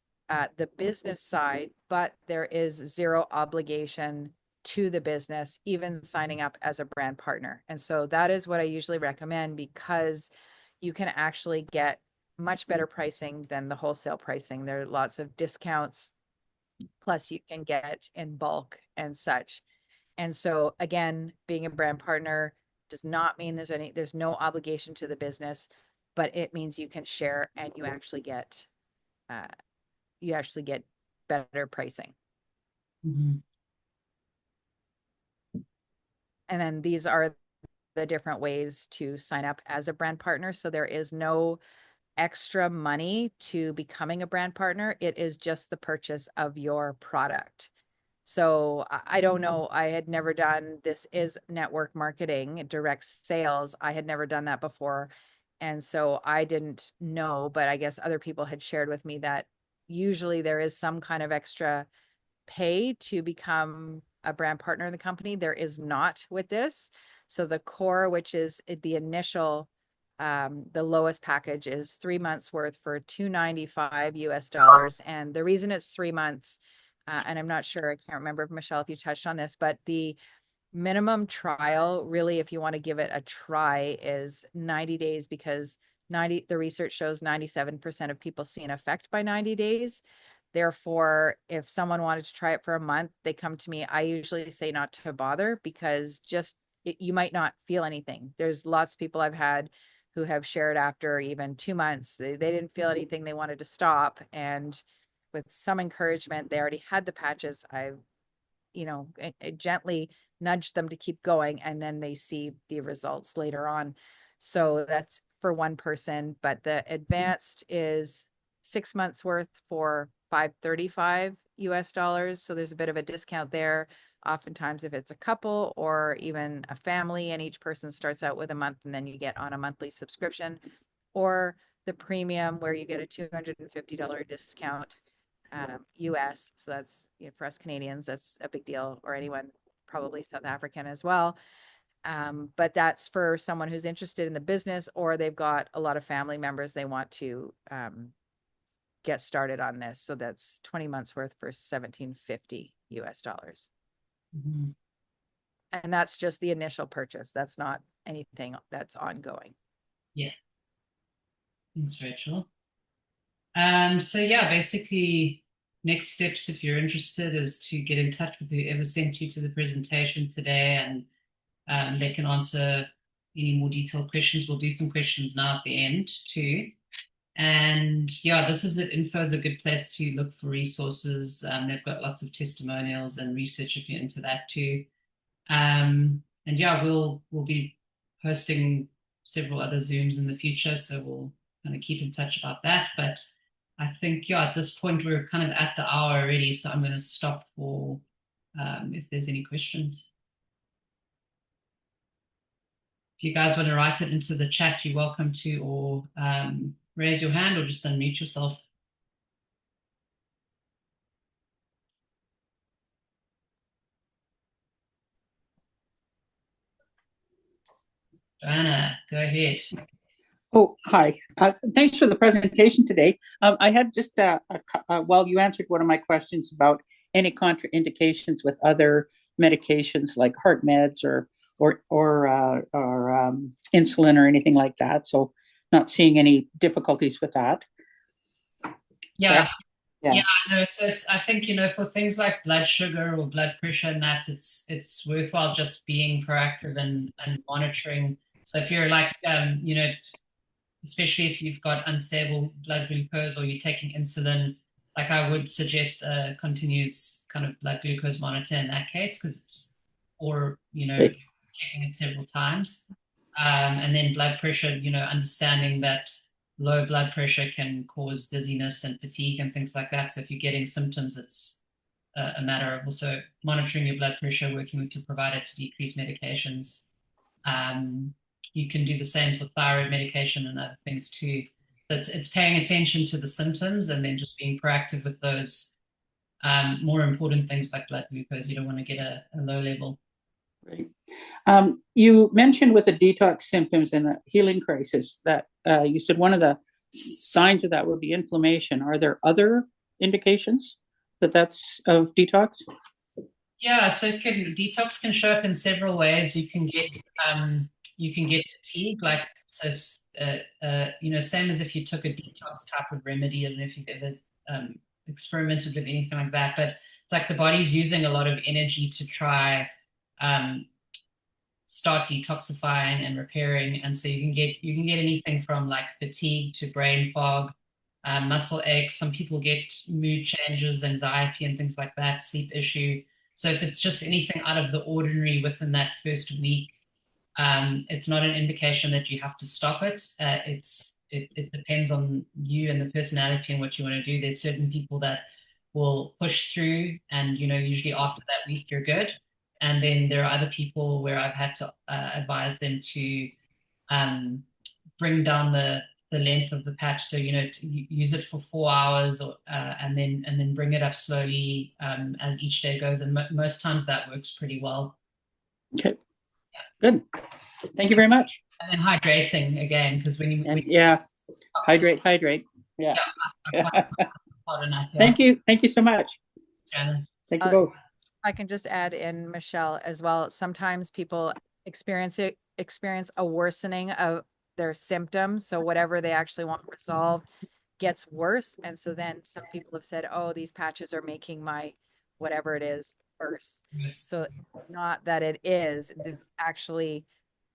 the business side, but there is zero obligation to the business, even signing up as a brand partner. And so that is what I usually recommend, because you can actually get much better pricing than the wholesale pricing. There are lots of discounts, plus you can get in bulk and such. And so again, being a brand partner does not mean there's no obligation to the business, but it means you can share and you actually get better pricing. Mm-hmm. And then these are the different ways to sign up as a brand partner. So there is no extra money to becoming a brand partner. It is just the purchase of your product. So I don't know. I had never done this is network marketing, direct sales. I had never done that before. And so I didn't know, but I guess other people had shared with me that usually there is some kind of extra pay to become a brand partner in the company. There is not with this. So the core, which is the initial, the lowest package is 3 months worth for $295 US. And the reason it's 3 months, and I'm not sure, I can't remember, Michelle, if you touched on this, but minimum trial, really, if you want to give it a try, is 90 days, because the research shows 97% of people see an effect by 90 days. Therefore, if someone wanted to try it for a month, they come to me. I usually say not to bother, because you might not feel anything. There's lots of people I've had who have shared after even 2 months, they didn't feel anything, they wanted to stop. And with some encouragement, they already had the patches. I've, gently nudge them to keep going, and then they see the results later on. So that's for one person, but the advanced is 6 months worth for $535 US. So there's a bit of a discount there. Oftentimes, if it's a couple or even a family, and each person starts out with a month, and then you get on a monthly subscription, or the premium, where you get a $250 discount US. So that's, for us Canadians, that's a big deal, or anyone, probably South African as well. But that's for someone who's interested in the business, or they've got a lot of family members they want to get started on this. So that's 20 months worth for $1,750 US. Mm-hmm. And that's just the initial purchase. That's not anything that's ongoing. Yeah. Thanks, Rachel. So yeah, basically, next steps, if you're interested, is to get in touch with whoever sent you to the presentation today, and they can answer any more detailed questions. We'll do some questions now at the end too. And yeah, this is it. Info is a good place to look for resources. They've got lots of testimonials and research if you're into that too. And yeah, we'll be hosting several other Zooms in the future, so we'll kind of keep in touch about that. But I think, yeah, at this point we're kind of at the hour already, so I'm going to stop for if there's any questions. If you guys want to write it into the chat, you're welcome to, or raise your hand, or just unmute yourself. Joanna, go ahead. Oh, hi. Thanks for the presentation today. I had just, well, you answered one of my questions about any contraindications with other medications like heart meds or insulin or anything like that. So not seeing any difficulties with that. Yeah. Yeah. Yeah, no, it's I think, for things like blood sugar or blood pressure and that, it's worthwhile just being proactive and monitoring. So if you're like, especially if you've got unstable blood glucose or you're taking insulin, like I would suggest a continuous kind of blood glucose monitor in that case, because it's, or, Right. checking it several times. And then blood pressure, understanding that low blood pressure can cause dizziness and fatigue and things like that. So if you're getting symptoms, it's a matter of also monitoring your blood pressure, working with your provider to decrease medications. You can do the same for thyroid medication and other things too. So it's paying attention to the symptoms and then just being proactive with those more important things like blood glucose. You don't want to get a low level. Right. You mentioned with the detox symptoms and a healing crisis that you said one of the signs of that would be inflammation. Are there other indications that's of detox? Yeah, so detox can show up in several ways. You can get fatigue, like so. Same as if you took a detox type of remedy. I don't know if you've ever experimented with anything like that, but it's like the body's using a lot of energy to try start detoxifying and repairing, and so you can get anything from like fatigue to brain fog, muscle aches. Some people get mood changes, anxiety, and things like that, sleep issue. So if it's just anything out of the ordinary within that first week, it's not an indication that you have to stop it. It depends on you and the personality and what you want to do. There's certain people that will push through, and usually after that week you're good. And then there are other people where I've had to advise them to bring down the length of the patch. So to use it for 4 hours, and then bring it up slowly as each day goes. And most times that works pretty well. Okay. Good. Thank you very much. And then hydrating again, because hydrate. Yeah. Thank you so much. Shannon. Thank you both. I can just add in, Michelle, as well. Sometimes people experience a worsening of their symptoms. So whatever they actually want resolved gets worse. And so then some people have said, oh, these patches are making my whatever it is worse. Yes. So it's not that it is. This actually,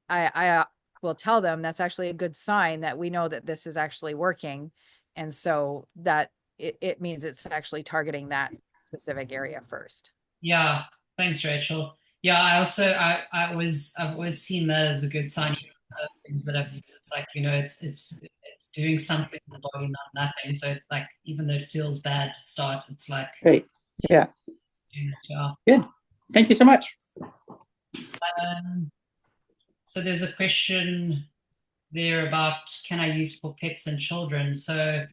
I will tell them that's actually a good sign that we know that this is actually working. And so that it means it's actually targeting that specific area first. Yeah, thanks, Rachel. Yeah, I've always seen that as a good sign. Even other things that I've used, it's like, it's doing something in the body, not nothing. So like even though it feels bad to start, it's like Great. Yeah. doing it, yeah. Good. Thank you so much. So there's a question there about can I use for pets and children? So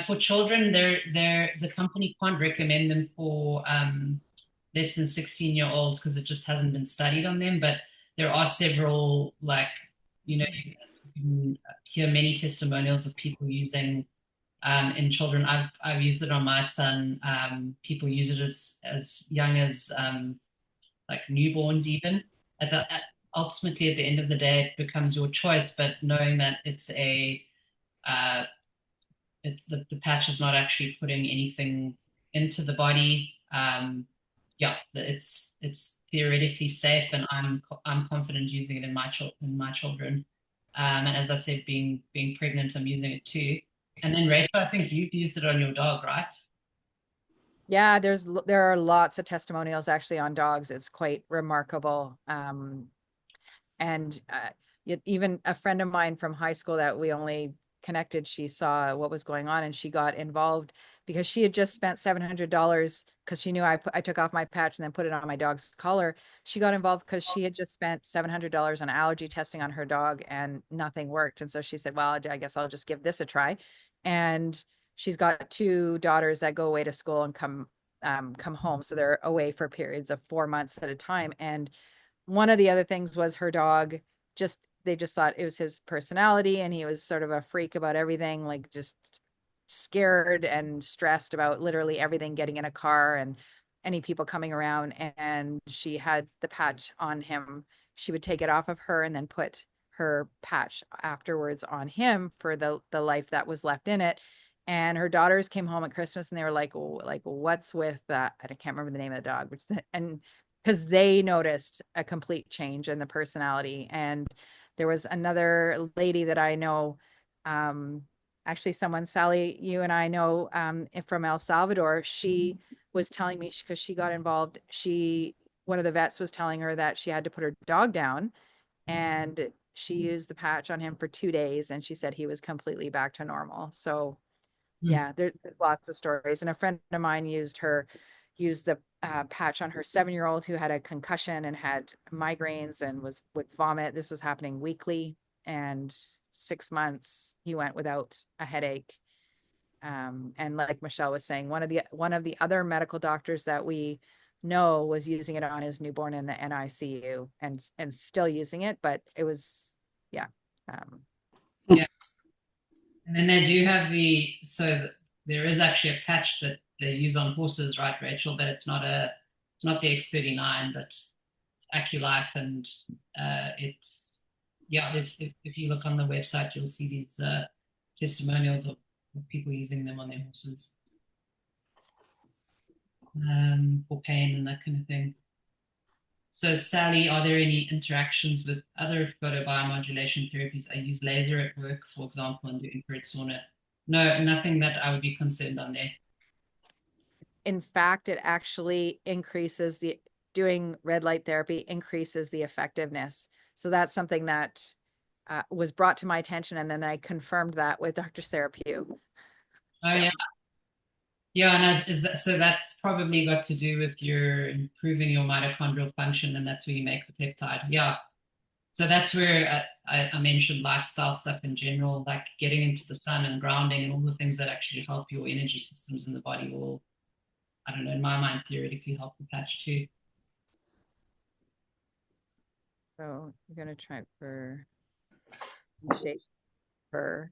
for children, the company can't recommend them for less than 16-year-olds because it just hasn't been studied on them. But there are several, like, you can hear many testimonials of people using in children. I've used it on my son. People use it as young as like newborns even. Ultimately, at the end of the day, it becomes your choice. But knowing that uh, the patch is not actually putting anything into the body. Yeah, it's theoretically safe, and I'm confident using it in my children. And as I said, being pregnant, I'm using it too. And then Rachel, I think you've used it on your dog, right? Yeah, there are lots of testimonials actually on dogs. It's quite remarkable. And even a friend of mine from high school that we only connected, she saw what was going on and she got involved because she had just spent $700 because she knew I took off my patch and then put it on my dog's collar. She got involved because she had just spent $700 on allergy testing on her dog and nothing worked. And so she said, well, I guess I'll just give this a try. And she's got two daughters that go away to school and come home. So they're away for periods of 4 months at a time. And one of the other things was her dog they just thought it was his personality and he was sort of a freak about everything, like just scared and stressed about literally everything, getting in a car and any people coming around. And she had the patch on him. She would take it off of her and then put her patch afterwards on him for the life that was left in it. And her daughters came home at Christmas and they were like, what's with that? I can't remember the name of the dog, and because they noticed a complete change in the personality. And there was another lady that I know, actually someone, Sally, you and I know, from El Salvador. She was telling me, because she got involved, one of the vets was telling her that she had to put her dog down, and she used the patch on him for 2 days and she said he was completely back to normal. So yeah, there's lots of stories. And a friend of mine used the patch on her 7-year-old who had a concussion and had migraines and would vomit. This was happening weekly, and 6 months he went without a headache. And like Michelle was saying, one of the other medical doctors that we know was using it on his newborn in the NICU and still using it, but it was, yeah. Yeah. And then they do have there is actually a patch that they use on horses, right, Rachel? But it's not the X39, but it's AccuLife, and if you look on the website, you'll see these testimonials of people using them on their horses for pain and that kind of thing. So, Sally, are there any interactions with other photobiomodulation therapies? I use laser at work, for example, and do infrared sauna. No, nothing that I would be concerned on there. In fact, it actually doing red light therapy increases the effectiveness. So that's something that was brought to my attention, and then I confirmed that with Dr. Serapew. Oh, yeah. Yeah, and so that's probably got to do with your improving your mitochondrial function, and that's where you make the peptide. Yeah. So that's where I mentioned lifestyle stuff in general, like getting into the sun and grounding and all the things that actually help your energy systems in the body will, I don't know, in my mind, theoretically help the patch too. So I'm going to try for shape fur.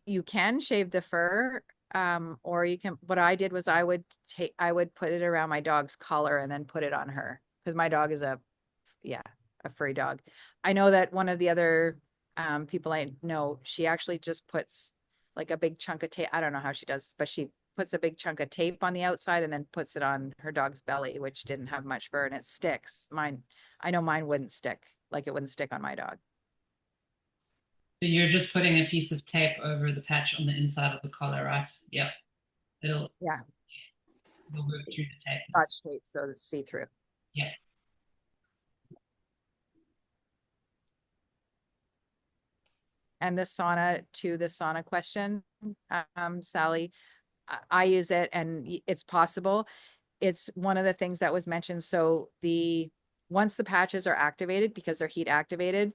You can shave the fur. or you can, what I did was I would put it around my dog's collar and then put it on her, because my dog is a furry dog. I know that one of the other people I know, she actually just puts like a big chunk of tape. I don't know how she does, but she puts a big chunk of tape on the outside and then puts it on her dog's belly, which didn't have much fur, and it sticks. I know mine wouldn't stick, like it wouldn't stick on my dog. So you're just putting a piece of tape over the patch on the inside of the collar, right? Yep. Yeah, It'll go through the tape. Scotch tape so it's see-through. Yeah. And the sauna question, Sally, I use it and it's possible. It's one of the things that was mentioned. So once the patches are activated, because they're heat activated,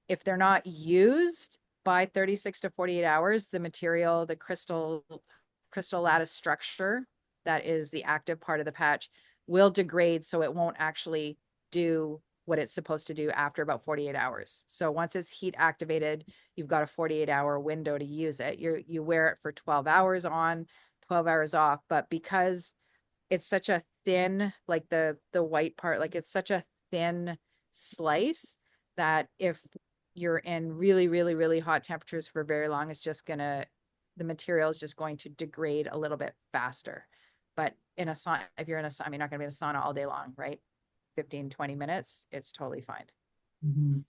if they're not used by 36 to 48 hours, the material, the crystal lattice structure that is the active part of the patch will degrade, so it won't actually do what it's supposed to do after about 48 hours. So once it's heat activated, you've got a 48-hour window to use it. You wear it for 12 hours on, 12 hours off, but because it's such a thin, like the white part, like it's such a thin slice that if you're in really, really, really hot temperatures for very long, the material is just going to degrade a little bit faster. But in a sauna, if you're in a sauna, you're not going to be in a sauna all day long, right? 15, 20 minutes, it's totally fine. Mm-hmm.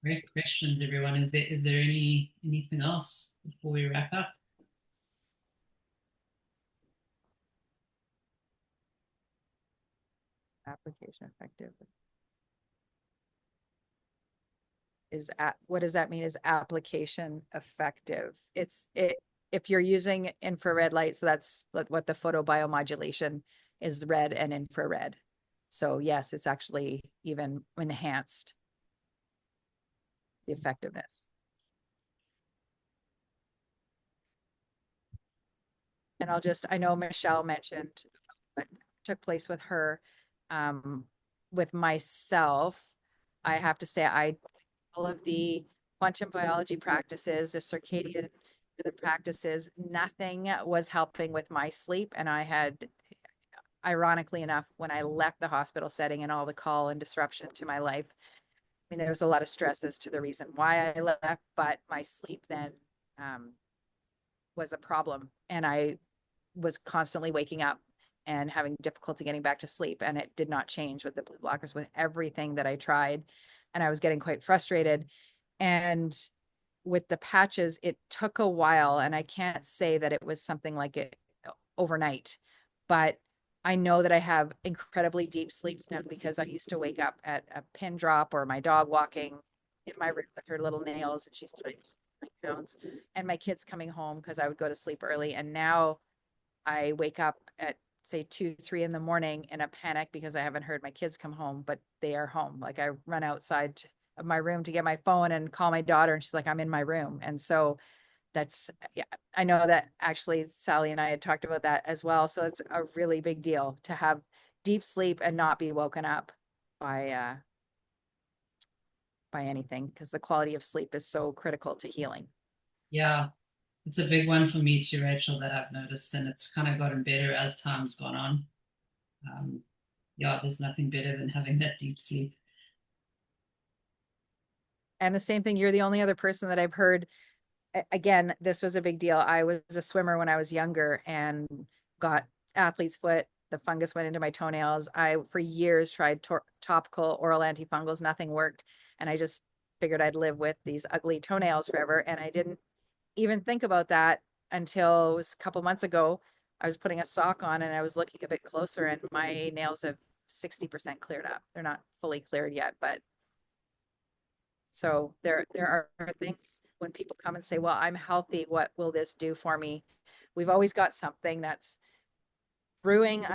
Great questions, everyone. Is there anything else before we wrap up? Application effective. What does that mean? Is application effective? If you're using infrared light, so that's what the photobiomodulation is, red and infrared. So yes, it's actually even enhanced the effectiveness. And I know Michelle mentioned what took place with her. With myself, I have to say, all of the quantum biology practices, the circadian the practices, nothing was helping with my sleep. And I had, ironically enough, when I left the hospital setting and all the call and disruption to my life, I mean, there was a lot of stress as to the reason why I left, but my sleep then was a problem. And I was constantly waking up and having difficulty getting back to sleep. And it did not change with the blue blockers, with everything that I tried. And I was getting quite frustrated. And with the patches, it took a while. And I can't say that it was something like it overnight, but I know that I have incredibly deep sleeps now, because I used to wake up at a pin drop or my dog walking in my room with her little nails, and she's 20 pounds, and my kids coming home because I would go to sleep early. And now I wake up at say 2, 3 in the morning in a panic because I haven't heard my kids come home, but they are home. Like I run outside of my room to get my phone and call my daughter, and she's like, I'm in my room. And so yeah, I know that actually Sally and I had talked about that as well. So it's a really big deal to have deep sleep and not be woken up by anything, because the quality of sleep is so critical to healing. Yeah, it's a big one for me too, Rachel, that I've noticed, and it's kind of gotten better as time's gone on. Yeah, there's nothing better than having that deep sleep. And the same thing, you're the only other person that I've heard. Again, this was a big deal. I was a swimmer when I was younger and got athlete's foot. The fungus went into my toenails. I, for years, tried topical oral antifungals. Nothing worked. And I just figured I'd live with these ugly toenails forever. And I didn't even think about that until it was a couple months ago. I was putting a sock on and I was looking a bit closer, and my nails have 60% cleared up. They're not fully cleared yet, but so there are things when people come and say, well, I'm healthy, what will this do for me? We've always got something that's brewing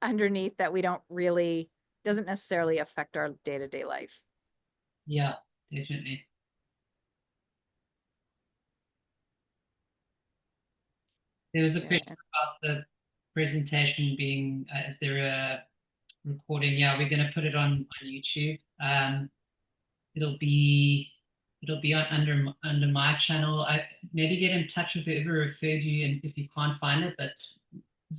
underneath that we don't really, doesn't necessarily affect our day-to-day life. Yeah, definitely. There was a question about the presentation being, is there a recording? Yeah, we're going to put it on YouTube. It'll be It'll be on under my channel. I maybe get in touch with whoever referred you, and if you can't find it, but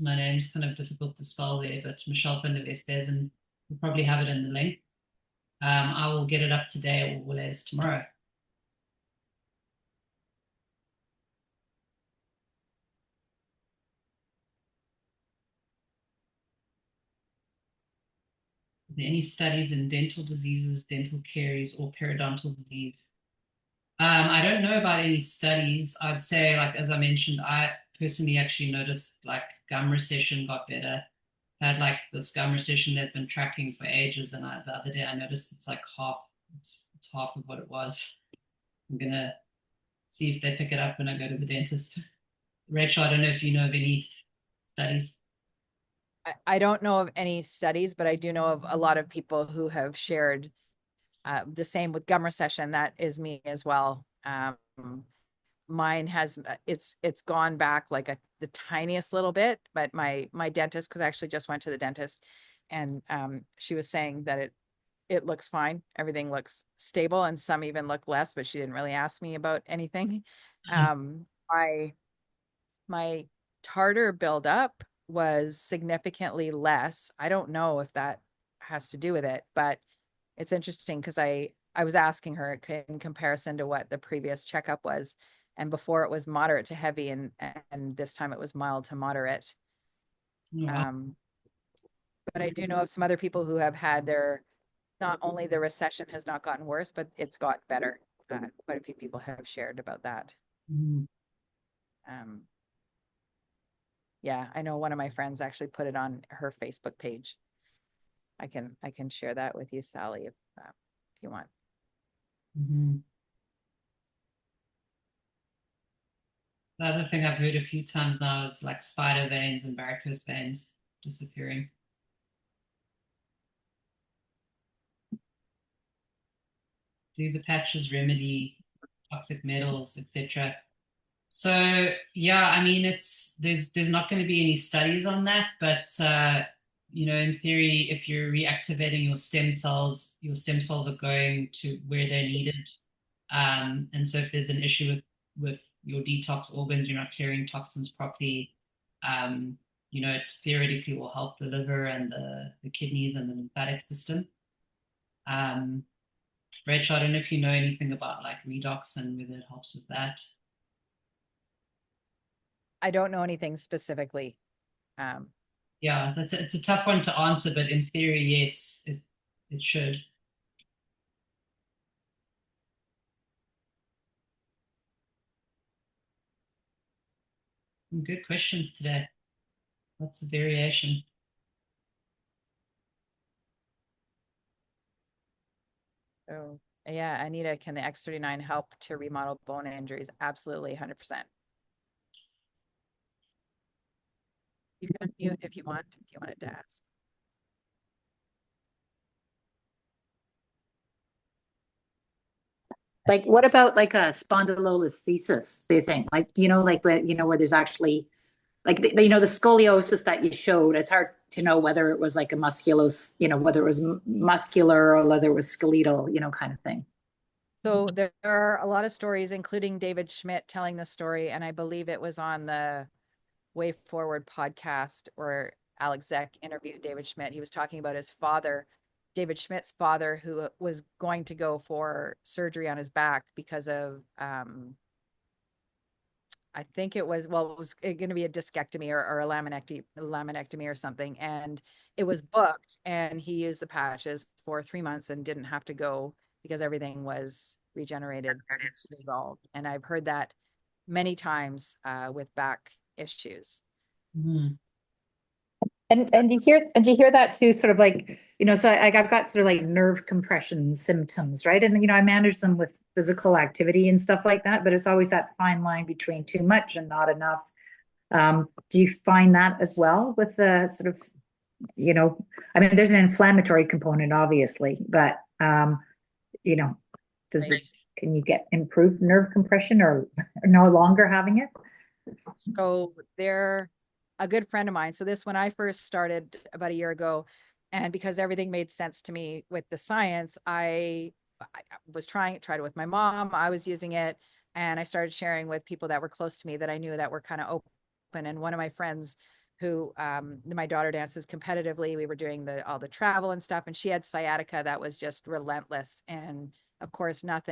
my name's kind of difficult to spell there. But Michelle van der Westhuizen, we'll probably have it in the link. I will get it up today or latest tomorrow. Are there any studies in dental diseases, dental caries, or periodontal disease? I don't know about any studies. I'd say, like as I mentioned, I personally actually noticed like gum recession got better. Had like this gum recession they've been tracking for ages, and the other day I noticed it's like half. It's half of what it was. I'm gonna see if they pick it up when I go to the dentist. Rachel, I don't know if you know of any studies. I don't know of any studies, but I do know of a lot of people who have shared the same with gum recession. That is me as well. Mine has it's gone back like the tiniest little bit, but my dentist, because I actually just went to the dentist, and she was saying that it looks fine. Everything looks stable, and some even look less, but she didn't really ask me about anything. My tartar buildup was significantly less. I don't know if that has to do with it, but it's interesting because I was asking her in comparison to what the previous checkup was, and before it was moderate to heavy, and this time it was mild to moderate. Wow. But I do know of some other people who have had not only the recession has not gotten worse, but it's got better. Quite a few people have shared about that. Mhm. Yeah, I know one of my friends actually put it on her Facebook page. I can share that with you, Sally, if you want. Mhm. The other thing I've heard a few times now is like spider veins and varicose veins disappearing. Do the patches remedy toxic metals, etc.? So yeah, I mean there's not going to be any studies on that, but in theory, if you're reactivating your stem cells are going to where they're needed. And so if there's an issue with your detox organs, you're not clearing toxins properly, it theoretically will help the liver and the kidneys and the lymphatic system. Rachel, I don't know if you know anything about like redox and whether it helps with that. I don't know anything specifically. Yeah, it's a tough one to answer, but in theory, yes, it should. Good questions today. Lots of variation. So yeah, Anita, can the X39 help to remodel bone injuries? Absolutely, 100%. You can unmute if you wanted to ask. Like, what about like a spondylolisthesis, they think? Like, like where there's actually like the scoliosis that you showed, it's hard to know whether it was like a whether it was muscular or whether it was skeletal, kind of thing. So there are a lot of stories, including David Schmidt telling the story, and I believe it was on the Way Forward podcast where Alex Zek interviewed David Schmidt. He was talking about his father, David Schmidt's father, who was going to go for surgery on his back because of I think it was going to be a discectomy or a laminectomy or something, and it was booked, and he used the patches for 3 months and didn't have to go because everything was regenerated, resolved. And I've heard that many times with back issues. Mm-hmm. And do you hear that too, sort of like, so I've got sort of like nerve compression symptoms, right? And I manage them with physical activity and stuff like that, but it's always that fine line between too much and not enough. Do you find that as well with the sort of, I mean, there's an inflammatory component, obviously, but can you get improved nerve compression or no longer having it? So they're a good friend of mine. So when I first started about a year ago, and because everything made sense to me with the science, I I tried it with my mom. I was using it, and I started sharing with people that were close to me that I knew that were kind of open. And one of my friends who, my daughter dances competitively, we were doing all the travel and stuff, and she had sciatica that was just relentless. And of course, none of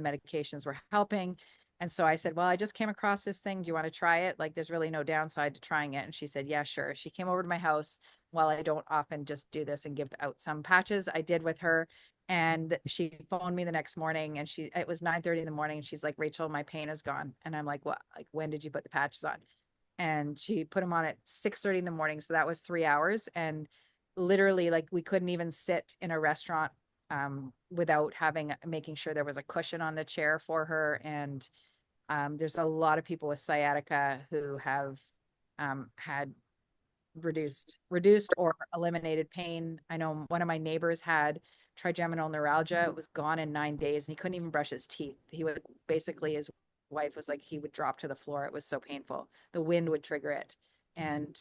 the medications were helping. And so I said, well, I just came across this thing. Do you want to try it? Like, there's really no downside to trying it. And she said, yeah, sure. She came over to my house. While I don't often just do this and give out some patches, I did with her. And she phoned me the next morning, and it was 9:30 in the morning. And she's like, Rachel, my pain is gone. And I'm like, what? Like, when did you put the patches on? And she put them on at 6:30 in the morning. So that was 3 hours. And literally, like, we couldn't even sit in a restaurant without making sure there was a cushion on the chair for her. And there's a lot of people with sciatica who have had reduced or eliminated pain. I know one of my neighbors had trigeminal neuralgia. It was gone in 9 days, and he couldn't even brush his teeth. He would basically, his wife was like, he would drop to the floor. It was so painful. The wind would trigger it. And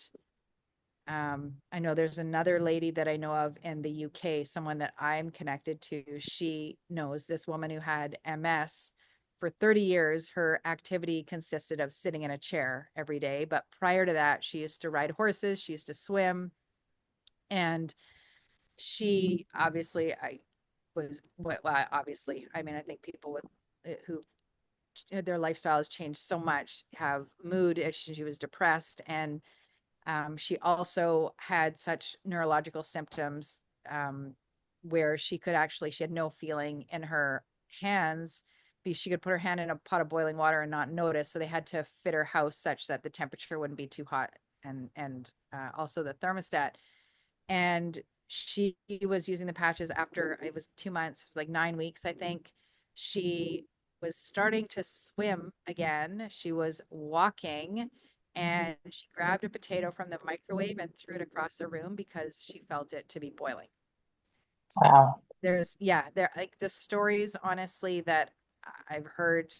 I know there's another lady that I know of in the UK, someone that I'm connected to. She knows this woman who had MS. For 30 years, her activity consisted of sitting in a chair every day. But prior to that, she used to ride horses, she used to swim. And she obviously, obviously, I mean, I think people who their lifestyle has changed so much have mood issues. She was depressed. And she also had such neurological symptoms where she had no feeling in her hands. She could put her hand in a pot of boiling water and not notice. So they had to fit her house such that the temperature wouldn't be too hot, and also the thermostat. And she was using the patches after it was 2 months, it was like 9 weeks, I think. She was starting to swim again. She was walking, and she grabbed a potato from the microwave and threw it across the room because she felt it to be boiling. So Wow. there like the stories, honestly, that I've heard.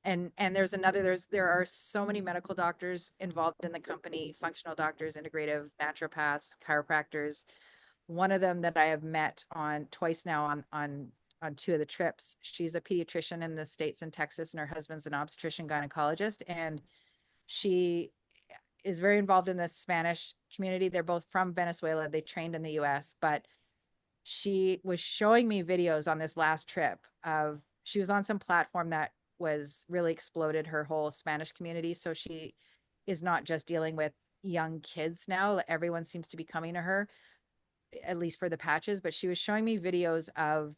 And there are so many medical doctors involved in the company, functional doctors, integrative naturopaths, chiropractors. One of them that I have met on twice now on two of the trips, she's a pediatrician in the States in Texas, and her husband's an obstetrician gynecologist. And she is very involved in the Spanish community. They're both from Venezuela. They trained in the US, but she was showing me videos on this last trip she was on some platform that was really exploded her whole Spanish community. So she is not just dealing with young kids now. Everyone seems to be coming to her, at least for the patches. But she was showing me videos of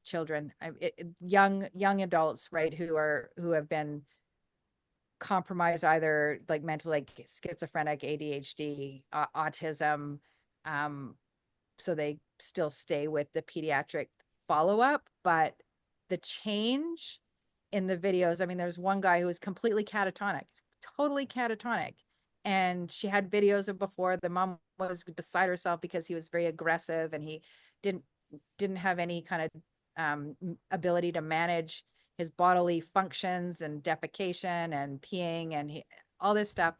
children, young adults, right, who have been compromised, either like mental, like schizophrenic, ADHD, autism. So they still stay with the pediatric follow-up, but the change in the videos, I mean, there's one guy who was completely catatonic, totally catatonic. And she had videos of before. The mom was beside herself because he was very aggressive, and he didn't have any kind of ability to manage his bodily functions and defecation and peeing and all this stuff.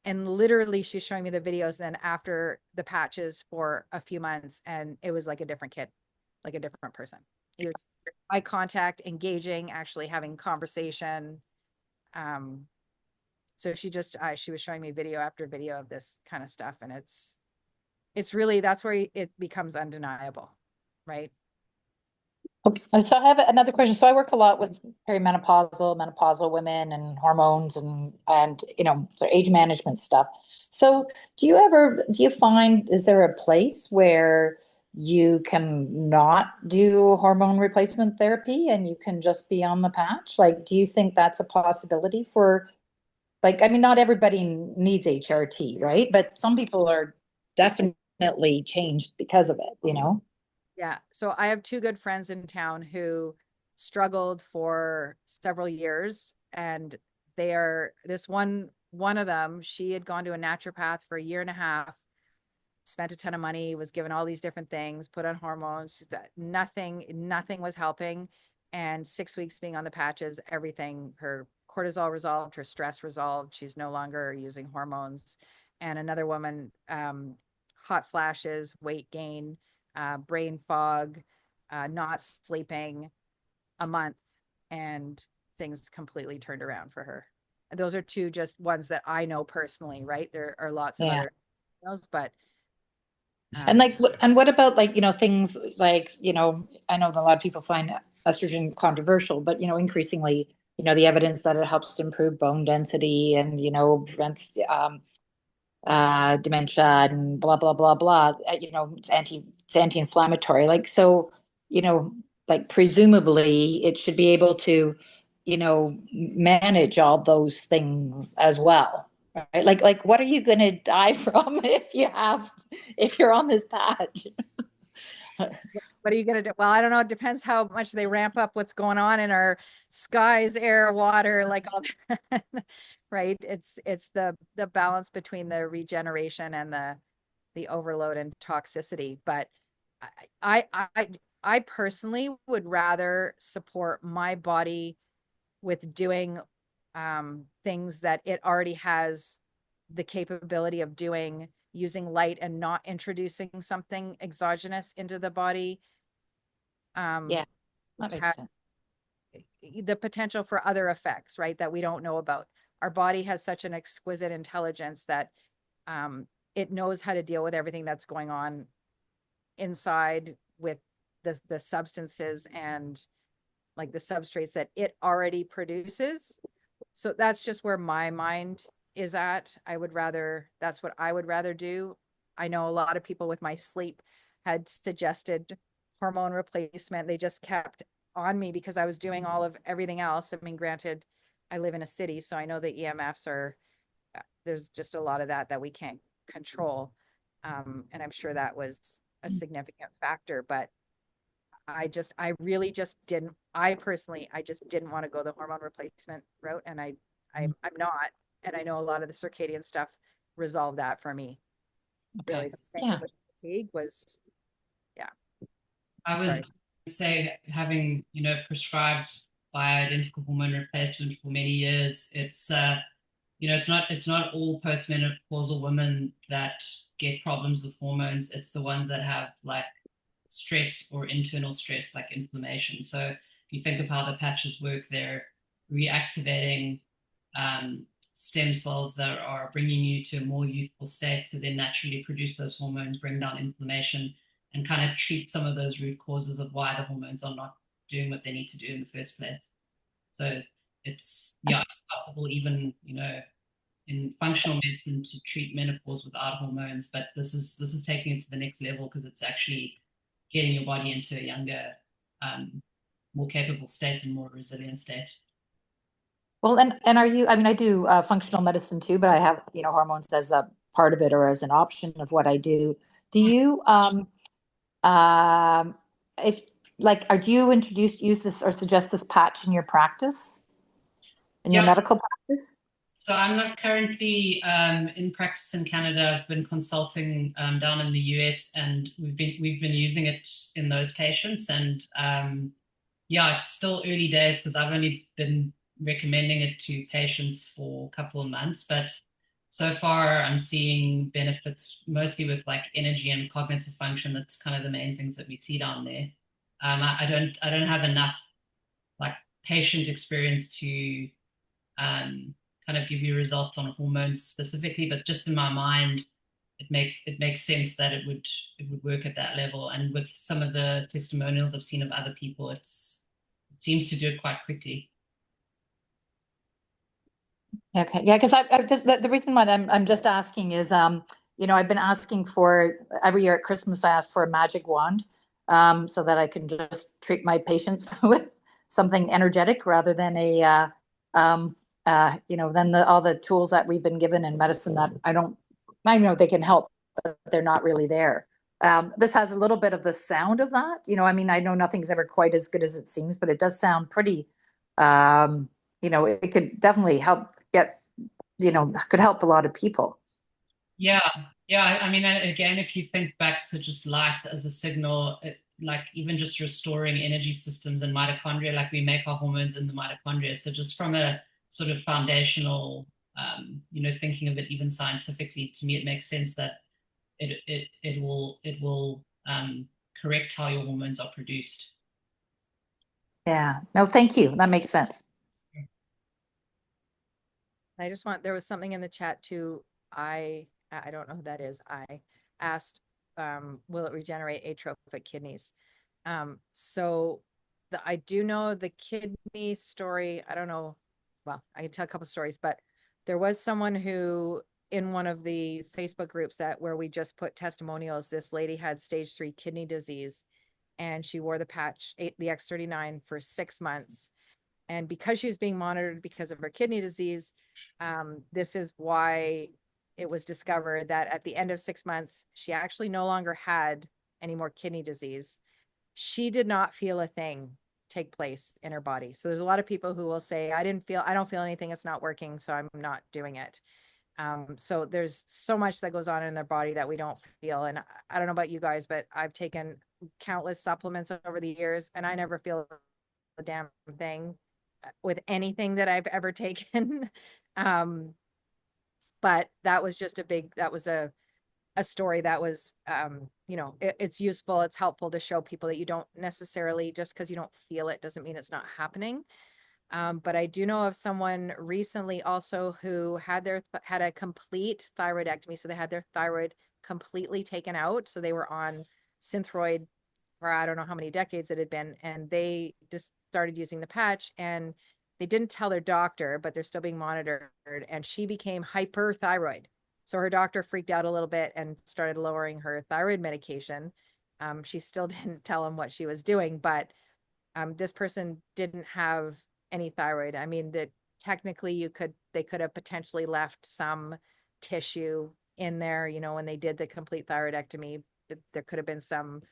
And literally she's showing me the videos then after the patches for a few months, and it was like a different kid, like a different person. It was eye contact, engaging, actually having conversation. So she was showing me video after video of this kind of stuff, and it's really, that's where it becomes undeniable, right? Okay, so I have another question. So I work a lot with perimenopausal, menopausal women and hormones and so age management stuff. So do you find, is there a place where you can not do hormone replacement therapy and you can just be on the patch? Like, do you think that's a possibility for, like, I mean, not everybody needs HRT, right? But some people are definitely changed because of it. Yeah. So I have two good friends in town who struggled for several years, and this one of them, she had gone to a naturopath for a year and a half, spent a ton of money, was given all these different things, put on hormones, nothing was helping. And 6 weeks being on the patches, everything, her cortisol resolved, her stress resolved. She's no longer using hormones. And another woman, hot flashes, weight gain, brain fog, not sleeping a month, and things completely turned around for her. And those are two just ones that I know personally, right? There are lots of other emails, but and like, and what about like, things like, I know that a lot of people find estrogen controversial, but, increasingly, the evidence that it helps to improve bone density and, prevents dementia and blah, blah, blah, blah. It's anti-inflammatory. Like, so, like presumably it should be able to, manage all those things as well. Right? Like what are you going to die from if you're on this patch? What are you going to do? Well, I don't know. It depends how much they ramp up what's going on in our skies, air, water, like all that. Right. It's the balance between the regeneration and the overload and toxicity. But I personally would rather support my body with doing things that it already has the capability of doing, using light and not introducing something exogenous into the body. Yeah, that makes sense. The potential for other effects, right, that we don't know about. Our body has such an exquisite intelligence that it knows how to deal with everything that's going on inside with the substances and like the substrates that it already produces. So that's just where my mind is at. That's what I would rather do. I know a lot of people with my sleep had suggested hormone replacement. They just kept on me because I was doing all of everything else. I mean, granted, I live in a city, so I know the EMFs there's just a lot of that we can't control. And I'm sure that was a significant factor, but I personally just didn't want to go the hormone replacement route. And I'm not. And I know a lot of the circadian stuff resolved that for me. Okay. Really, the same with fatigue was, yeah. I was going to say, having, prescribed bioidentical hormone replacement for many years, it's, it's not all postmenopausal women that get problems with hormones. It's the ones that have like stress or internal stress, like inflammation. So if you think of how the patches work, they're reactivating stem cells that are bringing you to a more youthful state to then naturally produce those hormones, bring down inflammation, and kind of treat some of those root causes of why the hormones are not doing what they need to do in the first place. So it's possible even, in functional medicine to treat menopause without hormones, but this is taking it to the next level because it's actually getting your body into a younger, more capable state and more resilient state. Well, and are you, I mean, I do functional medicine too, but I have, hormones as a part of it or as an option of what I do. Do you, if like, do you use this or suggest this patch in your practice, in your medical practice? So I'm not currently in practice in Canada. I've been consulting down in the US, and we've been using it in those patients. And it's still early days because I've only been recommending it to patients for a couple of months. But so far, I'm seeing benefits mostly with like energy and cognitive function. That's kind of the main things that we see down there. I don't have enough like patient experience to kind of give you results on hormones specifically, but just in my mind, it makes sense that it would work at that level. And with some of the testimonials I've seen of other people, it seems to do it quite quickly. Okay, yeah, because I just the reason why I'm just asking is I've been asking for every year at Christmas I ask for a magic wand so that I can just treat my patients with something energetic rather than than all the tools that we've been given in medicine that I know they can help, but they're not really there. This has a little bit of the sound of that, I mean, I know nothing's ever quite as good as it seems, but it does sound pretty, it could definitely help could help a lot of people. Yeah. I mean, again, if you think back to just light as a signal, like even just restoring energy systems and mitochondria, like we make our hormones in the mitochondria. So just from a sort of foundational, thinking of it even scientifically, to me, it makes sense that it will correct how your hormones are produced. Yeah. No, thank you. That makes sense. There was something in the chat too. I don't know who that is. I asked, will it regenerate atrophic kidneys? So I do know the kidney story. I don't know. Well, I can tell a couple stories, but there was someone who in one of the Facebook groups where we just put testimonials, this lady had stage 3 kidney disease and she wore the patch, the X39 for 6 months. And because she was being monitored because of her kidney disease, this is why it was discovered that at the end of 6 months, she actually no longer had any more kidney disease. She did not feel a thing take place in her body. So there's a lot of people who will say, I don't feel anything, it's not working, so I'm not doing it. So there's so much that goes on in their body that we don't feel. And I don't know about you guys, but I've taken countless supplements over the years and I never feel a damn thing with anything that I've ever taken. But that was just a story that was, it's useful. It's helpful to show people that you don't necessarily, just because you don't feel it doesn't mean it's not happening. But I do know of someone recently also who had a complete thyroidectomy. So they had their thyroid completely taken out. So they were on Synthroid for I don't know how many decades it had been. And they just started using the patch and they didn't tell their doctor, but they're still being monitored. And she became hyperthyroid. So her doctor freaked out a little bit and started lowering her thyroid medication. She still didn't tell him what she was doing, but this person didn't have any thyroid. I mean, that technically they could have potentially left some tissue in there, when they did the complete thyroidectomy, there could have been some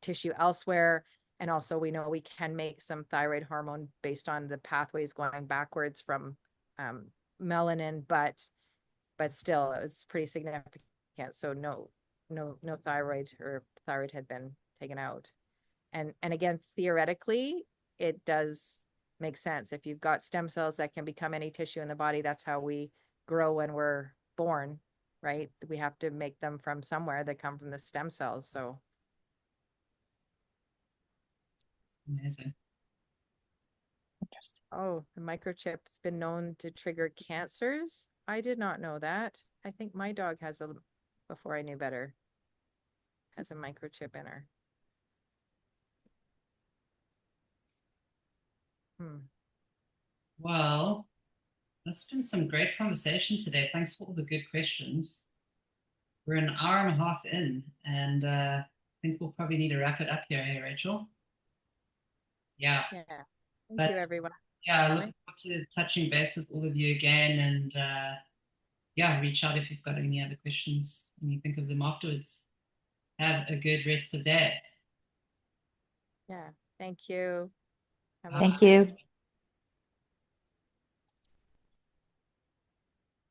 tissue elsewhere. And also we know we can make some thyroid hormone based on the pathways going backwards from melanin, but still it's pretty significant. So no thyroid had been taken out. And again, theoretically, it does make sense. If you've got stem cells that can become any tissue in the body, that's how we grow when we're born, right? We have to make them from somewhere that come from the stem cells. So Amazing. Interesting. oh, the microchip's been known to trigger cancers. I did not know that. I think my dog before I knew better, has a microchip in her. Well, that's been some great conversation today. Thanks for all the good questions. We're an hour and a half in, and I think we'll probably need to wrap it up here, hey, Rachel? Yeah. Yeah. Thank you, everyone. Yeah, I look forward to touching base with all of you again, and reach out if you've got any other questions and you think of them afterwards. Have a good rest of the day. Yeah. Thank you. Thank you.